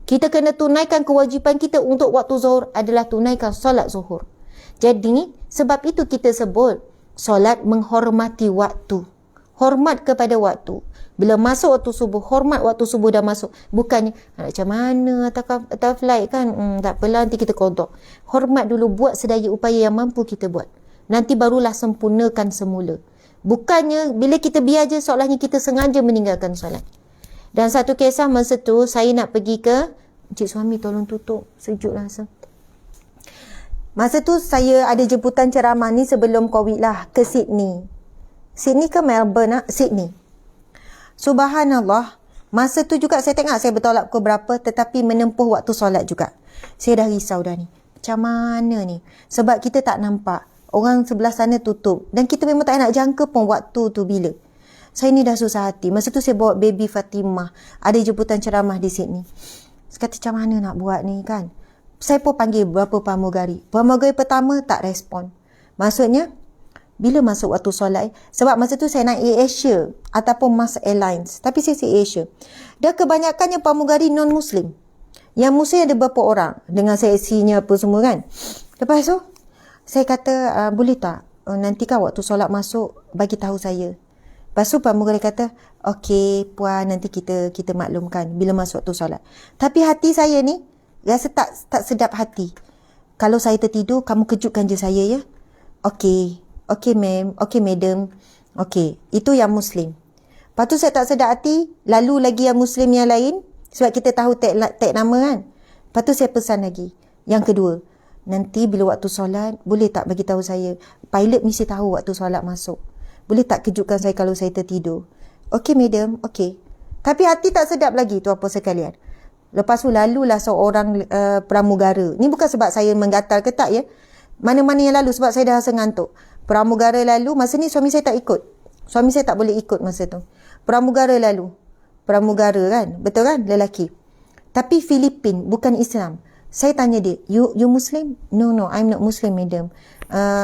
Kita kena tunaikan kewajipan kita untuk waktu zuhur adalah tunaikan solat zuhur. Jadi, sebab itu kita sebut solat menghormati waktu. Hormat kepada waktu. Bila masuk waktu subuh, hormat waktu subuh dah masuk. Bukannya, macam mana atas flight kan? Tak apalah, nanti kita qada. Hormat dulu, buat sedaya upaya yang mampu kita buat. Nanti barulah sempurnakan semula. Bukannya bila kita biar je, seolahnya kita sengaja meninggalkan solat. Dan satu kisah masa tu, saya nak pergi ke, Encik suami tolong tutup, sejuk lah. Masa tu saya ada jemputan ceramah ni sebelum Covid lah, ke Sydney. Sydney ke Melbourne lah? Sydney. Subhanallah, masa tu juga saya tengok saya bertolak pukul berapa, tetapi menempuh waktu solat juga. Saya dah risau dah ni. Macam mana ni? Sebab kita tak nampak. Orang sebelah sana tutup. Dan kita memang tak nak jangka pun waktu tu bila. Saya ni dah susah hati. Masa tu saya bawa baby Fatimah. Ada jemputan ceramah di Sydney. Saya kata macam mana nak buat ni kan? Saya pun panggil beberapa pramugari. Pramugari pertama tak respon. Maksudnya, bila masuk waktu solat? Sebab masa tu saya naik AirAsia ataupun Mars Airlines. Tapi saya AirAsia. Dan kebanyakannya pramugari non-Muslim. Yang Muslim ada beberapa orang. Dengan seksinya apa semua kan. Lepas tu, saya kata, boleh tak? Nanti kan waktu solat masuk, bagi tahu saya. Lepas tu pramugari kata, okey puan, nanti kita maklumkan bila masuk waktu solat. Tapi hati saya ni, rasa tak sedap hati. Kalau saya tertidur, kamu kejutkan je saya ya. Okey ma'am, okey madam. Okey, itu yang Muslim. Lepas tu saya tak sedap hati, lalu lagi yang Muslim yang lain, sebab kita tahu tag nama kan. Lepas tu saya pesan lagi. Yang kedua, nanti bila waktu solat, boleh tak bagi tahu saya? Pilot mesti tahu waktu solat masuk. Boleh tak kejutkan saya kalau saya tertidur? Okey madam, okey. Tapi hati tak sedap lagi tu apa sekalian. Lepas tu lalulah seorang pramugara. Ni bukan sebab saya menggatal ke tak ya. Mana-mana yang lalu sebab saya dah rasa ngantuk. Pramugara lalu, masa ni suami saya tak ikut. Suami saya tak boleh ikut masa tu. Pramugara lalu. Pramugara kan? Betul kan? Lelaki. Tapi Filipin, bukan Islam. Saya tanya dia, you Muslim? No, I'm not Muslim, madam.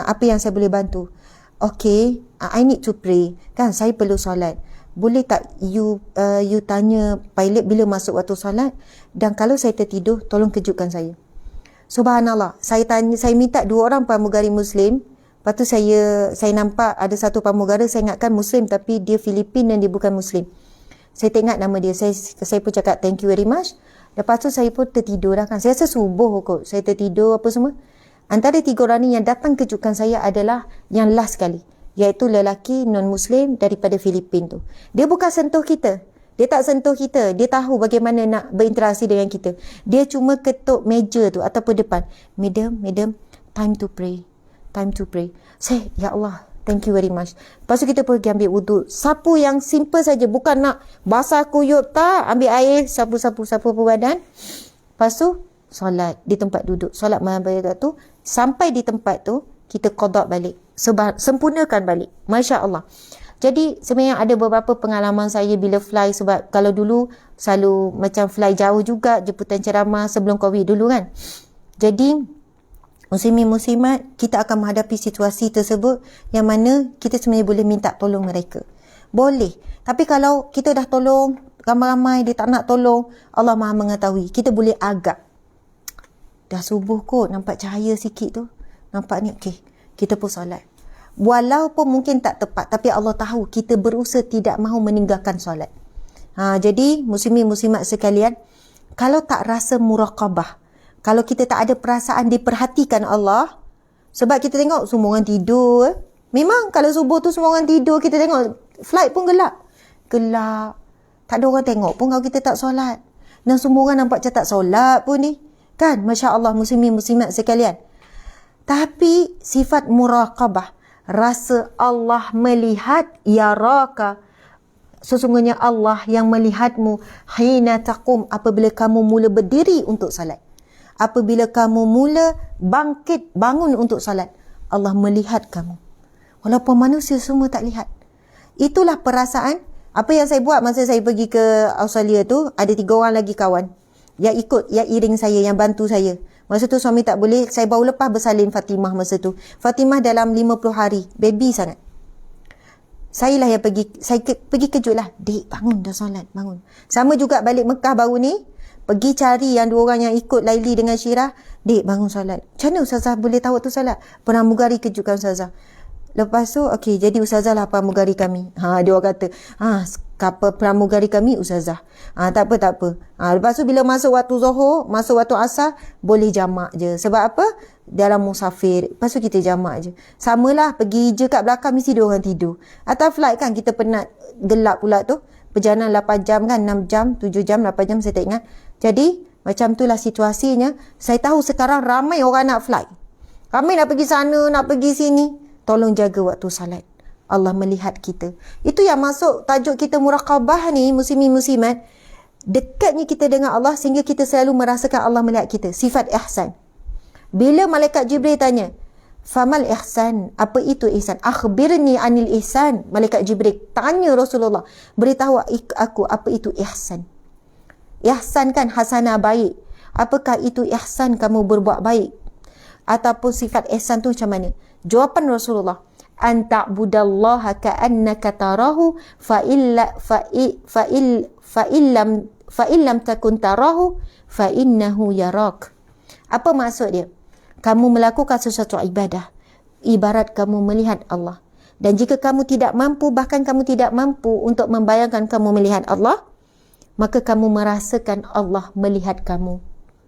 Apa yang saya boleh bantu? Okay, I need to pray. Kan, saya perlu solat. Boleh tak you tanya pilot bila masuk waktu solat? Dan kalau saya tertidur, tolong kejutkan saya. Subhanallah, saya minta 2 orang pramugari Muslim. Lepas tu saya nampak ada satu pramugara, saya ingatkan Muslim tapi dia Filipin dan dia bukan Muslim. Saya tengok nama dia, saya pun cakap thank you very much. Lepas tu saya pun tertidur dah kan. Saya rasa subuh kot. Saya tertidur apa semua. Antara 3 orang ni yang datang kejutkan saya adalah yang last sekali. Iaitu lelaki non-Muslim daripada Filipin tu. Dia bukan sentuh kita. Dia tak sentuh kita. Dia tahu bagaimana nak berinteraksi dengan kita. Dia cuma ketuk meja tu ataupun depan. Madam, time to pray. Time to pray. Saya, ya Allah, thank you very much. Lepas tu kita pergi ambil wuduk. Sapu yang simple saja. Bukan nak basah kuyup tak. Ambil air, sapu badan. Lepas tu, solat di tempat duduk. Solat malam tu. Sampai di tempat tu, kita qada balik. Sempurnakan balik. Masya Allah. Jadi, sebenarnya ada beberapa pengalaman saya bila fly. Sebab kalau dulu, selalu macam fly jauh juga. Jemputan ceramah sebelum Covid dulu kan. Jadi, muslimin-muslimat, kita akan menghadapi situasi tersebut yang mana kita sebenarnya boleh minta tolong mereka. Boleh. Tapi kalau kita dah tolong, ramai-ramai dia tak nak tolong, Allah Maha mengetahui. Kita boleh agak. Dah subuh kot, nampak cahaya sikit tu. Nampak ni, okey. Kita pun solat. Walaupun mungkin tak tepat, tapi Allah tahu kita berusaha tidak mahu meninggalkan solat. Jadi, muslimin-muslimat sekalian, kalau tak rasa muraqabah, kalau kita tak ada perasaan diperhatikan Allah, sebab kita tengok semua orang tidur. Memang kalau subuh tu semua orang tidur, kita tengok flight pun gelap. Gelap. Tak ada orang tengok pun kalau kita tak solat. Dan semua orang nampak macam tak solat pun ni. Kan? Masya Allah, muslimin-muslimat sekalian. Tapi sifat muraqabah, rasa Allah melihat, yaraka. Sesungguhnya Allah yang melihatmu hina taqum, apabila kamu mula berdiri untuk salat. Apabila kamu mula bangun untuk salat, Allah melihat kamu. Walaupun manusia semua tak lihat. Itulah perasaan. Apa yang saya buat masa saya pergi ke Australia tu, ada 3 orang lagi kawan yang iring saya, yang bantu saya. Masa tu suami tak boleh, saya baru lepas bersalin Fatimah masa tu. Fatimah dalam 50 hari, baby sangat. Saya lah yang saya pergi kejut lah. Dek, bangun dah solat, bangun. Sama juga balik Mekah baru ni, pergi cari yang 2 orang yang ikut Laili dengan Syirah. Dek, bangun solat. Macam mana Ustazah boleh tahu waktu solat? Pramugari kejutkan Ustazah. Lepas tu, okey, jadi Ustazah lah pramugari kami. Dia orang kata, pramugari kami ustazah. Tak apa. Lepas tu bila masuk waktu Zuhur, masuk waktu Asar, boleh jamak je. Sebab apa? Dalam musafir. Lepas tu kita jamak je. Samalah pergi je kat belakang mesti dia orang tidur. Atau flight kan kita penat, gelap pula tu. Perjalanan 8 jam kan, 6 jam, 7 jam, 8 jam saya tak ingat. Jadi macam itulah situasinya. Saya tahu sekarang ramai orang nak flight. Ramai nak pergi sana, nak pergi sini. Tolong jaga waktu salat. Allah melihat kita. Itu yang masuk tajuk kita muraqabah ni, muslimin muslimat. Dekatnya kita dengan Allah sehingga kita selalu merasakan Allah melihat kita. Sifat ihsan. Bila malaikat Jibril tanya, famal ihsan, apa itu ihsan? Akhbirni anil ihsan. Malaikat Jibril tanya Rasulullah, beritahu aku apa itu ihsan. Ihsan kan hasanah, baik. Apakah itu ihsan, kamu berbuat baik? Ataupun sifat ihsan tu macam mana? Jawapan Rasulullah, an ta'budallaha ka'annaka tarahu fa illam takun tarahu fa innahu yarak. Apa maksud dia? Kamu melakukan sesuatu ibadah ibarat kamu melihat Allah. Dan jika kamu tidak mampu, bahkan kamu tidak mampu untuk membayangkan kamu melihat Allah, maka kamu merasakan Allah melihat kamu.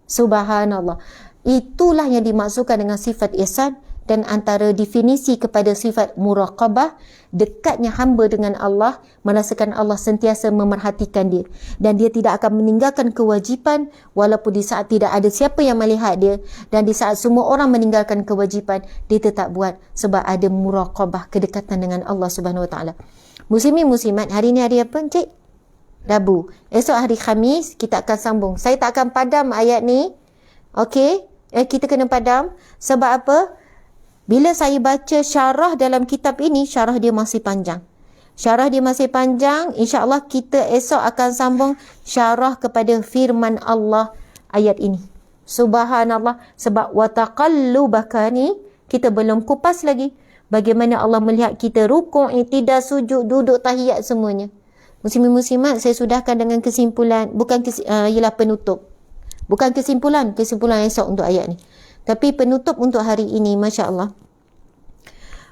Subhanallah. Itulah yang dimaksudkan dengan sifat ihsan. Dan antara definisi kepada sifat muraqabah, dekatnya hamba dengan Allah, merasakan Allah sentiasa memerhatikan dia. Dan dia tidak akan meninggalkan kewajipan walaupun di saat tidak ada siapa yang melihat dia. Dan di saat semua orang meninggalkan kewajipan, dia tetap buat sebab ada muraqabah, kedekatan dengan Allah Subhanahu Wa Taala. Muslimin muslimat, hari ni hari apa Encik? Rabu. Esok hari Khamis kita akan sambung. Saya tak akan padam ayat ni. Okey? Kita kena padam. Sebab apa? Bila saya baca syarah dalam kitab ini, syarah dia masih panjang. Syarah dia masih panjang. InsyaAllah kita esok akan sambung syarah kepada firman Allah ayat ini. Subhanallah. Sebab wataqallubaka ni kita belum kupas lagi. Bagaimana Allah melihat kita rukuk, i'tidal, sujud, duduk, tahiyat semuanya. Muslimin muslimat, saya sudahkan dengan kesimpulan. Ialah penutup. Bukan kesimpulan esok untuk ayat ni. Tapi penutup untuk hari ini, Masya Allah.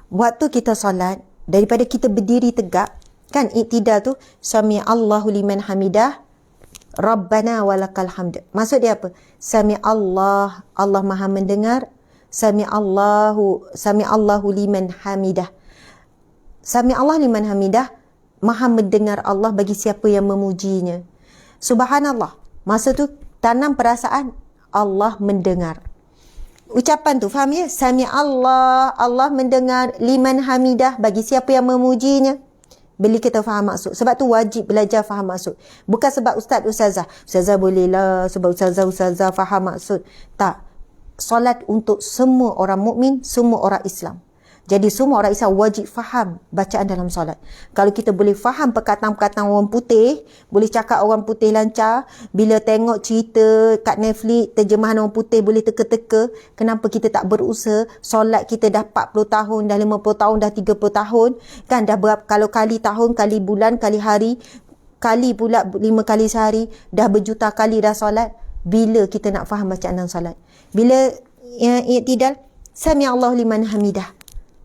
Waktu kita solat, daripada kita berdiri tegak, kan i'tidal tu, Sami Allahu liman hamidah, Rabbana walakal hamd. Maksud dia apa? Sami Allah, Allah maha mendengar. Sami Allahu liman hamidah. Sami Allah liman hamidah, maha mendengar Allah bagi siapa yang memujinya. Subhanallah. Masa tu tanam perasaan Allah mendengar. Ucapan tu faham ya? Sami Allah, Allah mendengar, liman hamidah, bagi siapa yang memujinya. Bila kita faham maksud. Sebab tu wajib belajar faham maksud. Bukan sebab ustazah boleh lah, sebab ustazah faham maksud. Tak. Solat untuk semua orang mukmin, semua orang Islam. Jadi semua orang Islam wajib faham bacaan dalam solat. Kalau kita boleh faham perkataan-perkataan orang putih, boleh cakap orang putih lancar, bila tengok cerita kat Netflix, terjemahan orang putih boleh teka-teka, kenapa kita tak berusaha? Solat kita dah 40 tahun, dah 50 tahun, dah 30 tahun, kan dah berapa, kalau kali tahun, kali bulan, kali hari, kali pula 5 kali sehari, dah berjuta kali dah solat. Bila kita nak faham bacaan dalam solat? Bila i'tidal, Sami Allah liman hamidah.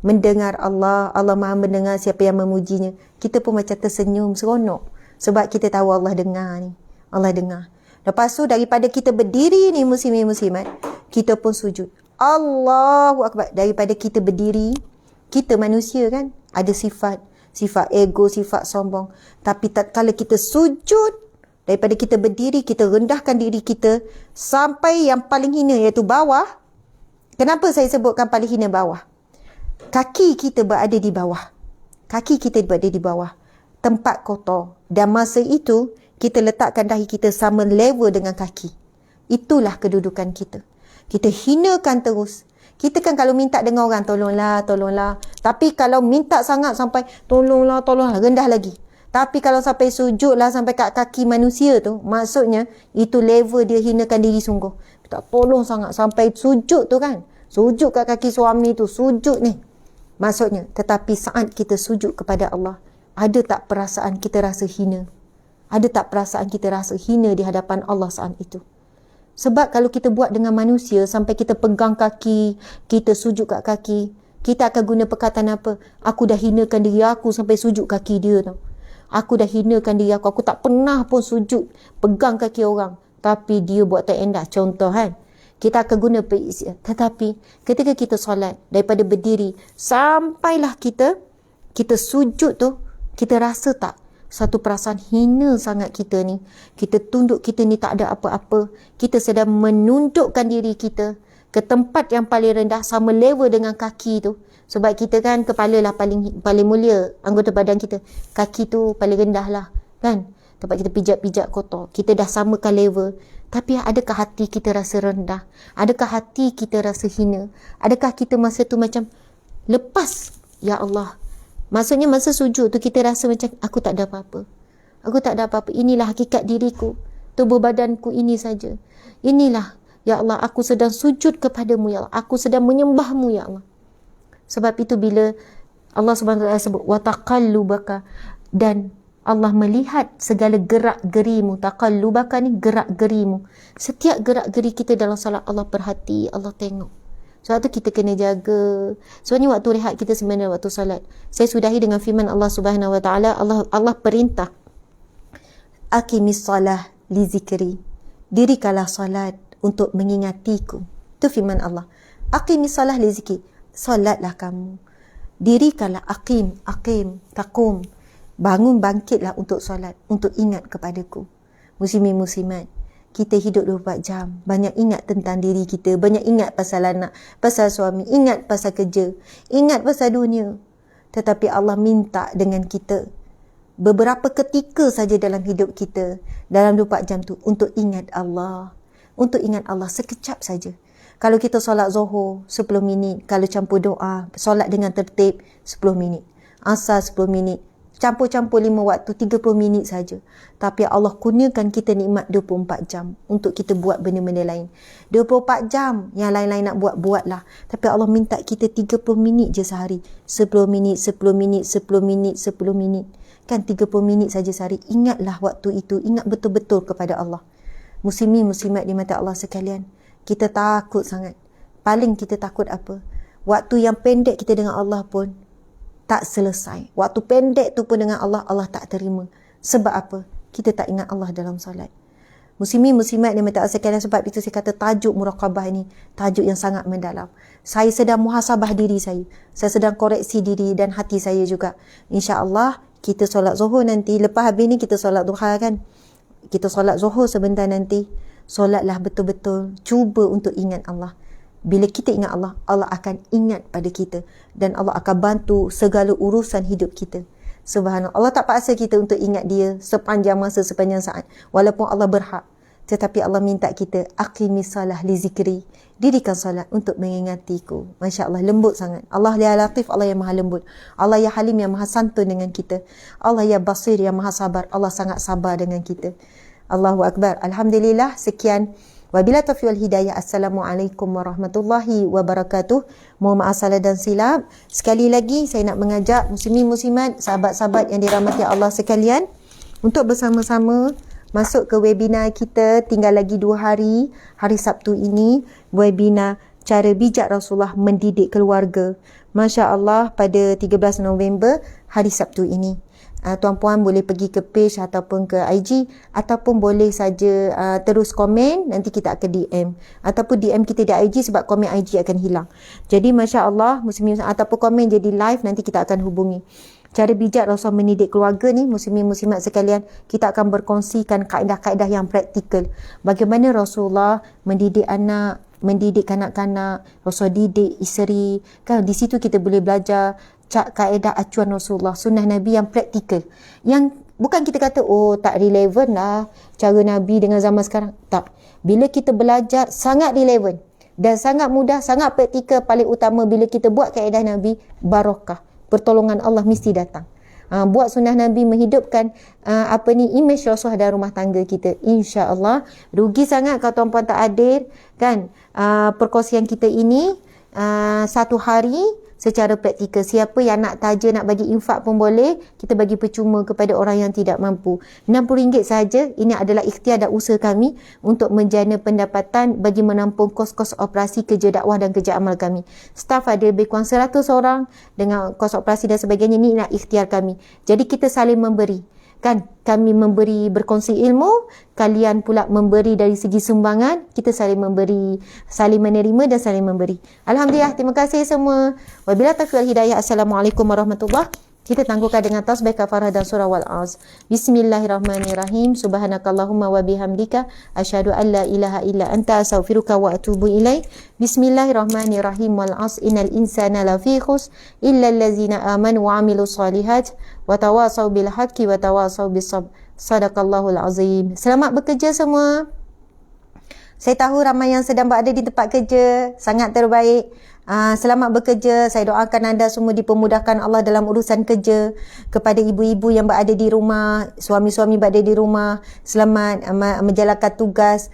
Mendengar Allah, Allah maha mendengar siapa yang memujinya. Kita pun macam tersenyum, seronok. Sebab kita tahu Allah dengar ni. Allah dengar. Lepas tu daripada kita berdiri ni muslimin muslimat, kita pun sujud. Allahu Akbar. Daripada kita berdiri, kita manusia kan, ada sifat ego, sifat sombong. Tapi tatkala kita sujud, daripada kita berdiri, kita rendahkan diri kita sampai yang paling hina iaitu bawah. Kenapa saya sebutkan paling hina bawah? Kaki kita berada di bawah. Kaki kita berada di bawah. Tempat kotor. Dan masa itu, kita letakkan dahi kita sama level dengan kaki. Itulah kedudukan kita. Kita hinakan terus. Kita kan kalau minta dengan orang, tolonglah. Tapi kalau minta sangat sampai, tolonglah, rendah lagi. Tapi kalau sampai sujud lah, sampai kat kaki manusia tu, maksudnya, itu level dia hinakan diri sungguh. Tak tolong sangat sampai sujud tu kan. Sujud kat kaki suami tu, sujud ni. Maksudnya, tetapi saat kita sujud kepada Allah, ada tak perasaan kita rasa hina? Ada tak perasaan kita rasa hina di hadapan Allah saat itu? Sebab kalau kita buat dengan manusia, sampai kita pegang kaki, kita sujud kat kaki, kita akan guna perkataan apa? Aku dah hinakan diri aku sampai sujud kaki dia tau. Aku dah hinakan diri aku tak pernah pun sujud pegang kaki orang, tapi dia buat tak endah. Contoh kan, kita akan guna perisian. Tetapi ketika kita solat, daripada berdiri sampailah kita sujud tu, kita rasa tak satu perasaan hina sangat kita ni. Kita tunduk, kita ni tak ada apa-apa. Kita sedang menundukkan diri kita ke tempat yang paling rendah, sama level dengan kaki tu. Sebab kita kan kepala lah paling mulia anggota badan kita. Kaki tu paling rendah lah kan. Tempat kita pijak-pijak kotor. Kita dah samakan level. Tapi adakah hati kita rasa rendah? Adakah hati kita rasa hina? Adakah kita masa tu macam lepas? Ya Allah. Maksudnya masa sujud tu kita rasa macam aku tak ada apa-apa. Aku tak ada apa-apa. Inilah hakikat diriku. Tubuh badanku ini saja. Inilah. Ya Allah, aku sedang sujud kepadamu ya Allah. Aku sedang menyembahmu ya Allah. Sebab itu bila Allah Subhanahu Wa Taala sebut wa taqallubaka, dan Allah melihat segala gerak-gerimu. Taqallubaka ni gerak-gerimu. Setiap gerak-geri kita dalam solat Allah perhati, Allah tengok. Sebab tu kita kena jaga. Sebenarnya waktu rehat kita sebenarnya waktu solat. Saya sudahi dengan firman Allah Subhanahu Wa Taala. Allah perintah, aqimis salah li zikri. Dirikanlah solat untuk mengingatiku. Itu firman Allah. Aqimis salah li zikri. Solatlah kamu. Dirikanlah aqim, taqum. Bangun, bangkitlah untuk solat, untuk ingat kepadaku. Muslimin muslimat, kita hidup 24 jam. Banyak ingat tentang diri kita. Banyak ingat pasal anak, pasal suami. Ingat pasal kerja. Ingat pasal dunia. Tetapi Allah minta dengan kita beberapa ketika saja dalam hidup kita, dalam 24 jam tu, untuk ingat Allah. Untuk ingat Allah sekejap saja. Kalau kita solat Zuhur 10 minit, kalau campur doa, solat dengan tertib 10 minit. Asar 10 minit. Campur-campur 5 waktu 30 minit saja. Tapi Allah kurniakan kita nikmat 24 jam untuk kita buat benda-benda lain. 24 jam yang lain-lain nak buatlah. Tapi Allah minta kita 30 minit je sehari. 10 minit, 10 minit, 10 minit, 10 minit. Kan 30 minit saja sehari. Ingatlah waktu itu. Ingat betul-betul kepada Allah. Muslimin muslimat di mata Allah sekalian, kita takut sangat. Paling kita takut apa? Waktu yang pendek kita dengan Allah pun tak selesai. Waktu pendek tu pun dengan Allah, Allah tak terima. Sebab apa? Kita tak ingat Allah dalam solat. Muslimin muslimat di mata Allah sekalian, sebab itu saya kata tajuk muraqabah ni tajuk yang sangat mendalam. Saya sedang muhasabah diri saya. Saya sedang koreksi diri dan hati saya juga. InsyaAllah kita solat Zuhur nanti. Lepas habis ni kita solat duha kan. Kita solat Zuhur sebentar nanti. Solatlah betul-betul. Cuba untuk ingat Allah. Bila kita ingat Allah, Allah akan ingat pada kita. Dan Allah akan bantu segala urusan hidup kita. Subhanallah. Allah tak paksa kita untuk ingat dia sepanjang masa, sepanjang saat. Walaupun Allah berhak. Tetapi Allah minta kita, aqimis salah li zikri. Dirikan salat untuk mengingatiku. Masya Allah, lembut sangat. Allah ya latif, Allah yang maha lembut. Allah ya halim, yang maha santun dengan kita. Allah ya basir, yang maha sabar. Allah sangat sabar dengan kita. Allahu Akbar. Alhamdulillah. Sekian. Wabila taufiq wal hidayah. Assalamualaikum warahmatullahi wabarakatuh. Mohon maaf salah dan silap. Sekali lagi saya nak mengajak muslimin muslimat, sahabat-sahabat yang dirahmati Allah sekalian, untuk bersama-sama masuk ke webinar kita. Tinggal lagi 2 hari. Hari Sabtu ini, webinar cara bijak Rasulullah mendidik keluarga. Masya Allah, pada 13 November, hari Sabtu ini. Tuan-puan boleh pergi ke page ataupun ke IG, ataupun boleh saja terus komen, nanti kita akan DM, ataupun DM kita di IG, sebab komen IG akan hilang. Jadi Masya Allah, muslimin, ataupun komen jadi live, nanti kita akan hubungi. Cara bijak Rasulullah mendidik keluarga ni, muslimin muslimat sekalian, kita akan berkongsikan kaedah-kaedah yang praktikal. Bagaimana Rasulullah mendidik anak, mendidik kanak-kanak, Rasulullah didik isteri. Kan di situ kita boleh belajar kaedah acuan Rasulullah, sunnah Nabi yang praktikal. Yang bukan kita kata, oh tak relevan lah cara Nabi dengan zaman sekarang. Tak. Bila kita belajar, sangat relevan. Dan sangat mudah, sangat praktikal. Paling utama, bila kita buat kaedah Nabi, barakah. Pertolongan Allah mesti datang. Buat sunnah Nabi, menghidupkan image Rasulullah dalam rumah tangga kita. InsyaAllah. Rugi sangat kalau tuan-puan tak hadir kan perkongsian kita ini 1 hari secara praktikal. Siapa yang nak taja, nak bagi infak pun boleh. Kita bagi percuma kepada orang yang tidak mampu. RM60 saja. Ini adalah ikhtiar dan usaha kami untuk menjana pendapatan bagi menampung kos-kos operasi kerja dakwah dan kerja amal kami. Staf ada lebih kurang 100 orang dengan kos operasi dan sebagainya. Ini adalah ikhtiar kami. Jadi kita saling memberi. Kan kami memberi berkongsi ilmu, kalian pula memberi dari segi sumbangan, kita saling memberi, saling menerima dan saling memberi. Alhamdulillah, terima kasih semua. Wabillahi taufiq wal hidayah. Assalamualaikum warahmatullahi. Kita tangguhkan dengan tasbih kafarah dan surah wal-'az. Bismillahirrahmanirrahim. Subhanakallahumma wa bihamdika asyhadu an la ilaha illa anta astaghfiruka wa atubu ilaik. Bismillahirrahmanirrahim. Wal-'az innal insana lafi khusr illa allazina amanu wa 'amilus solihat wa tawasaw bil haqqi wa tawasaw bis sabr. Sadaqallahul azim. Selamat bekerja semua. Saya tahu ramai yang sedang berada di tempat kerja, sangat terbaik. Selamat bekerja. Saya doakan anda semua dipermudahkan Allah dalam urusan kerja. Kepada ibu-ibu yang berada di rumah, suami-suami berada di rumah, selamat menjalankan tugas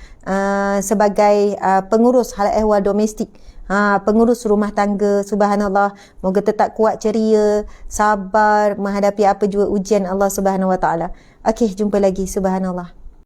sebagai pengurus hal ehwal domestik, pengurus rumah tangga. Subhanallah, moga tetap kuat, ceria, sabar menghadapi apa jua ujian Allah Subhanahu Wa Taala. Okey, jumpa lagi. Subhanallah.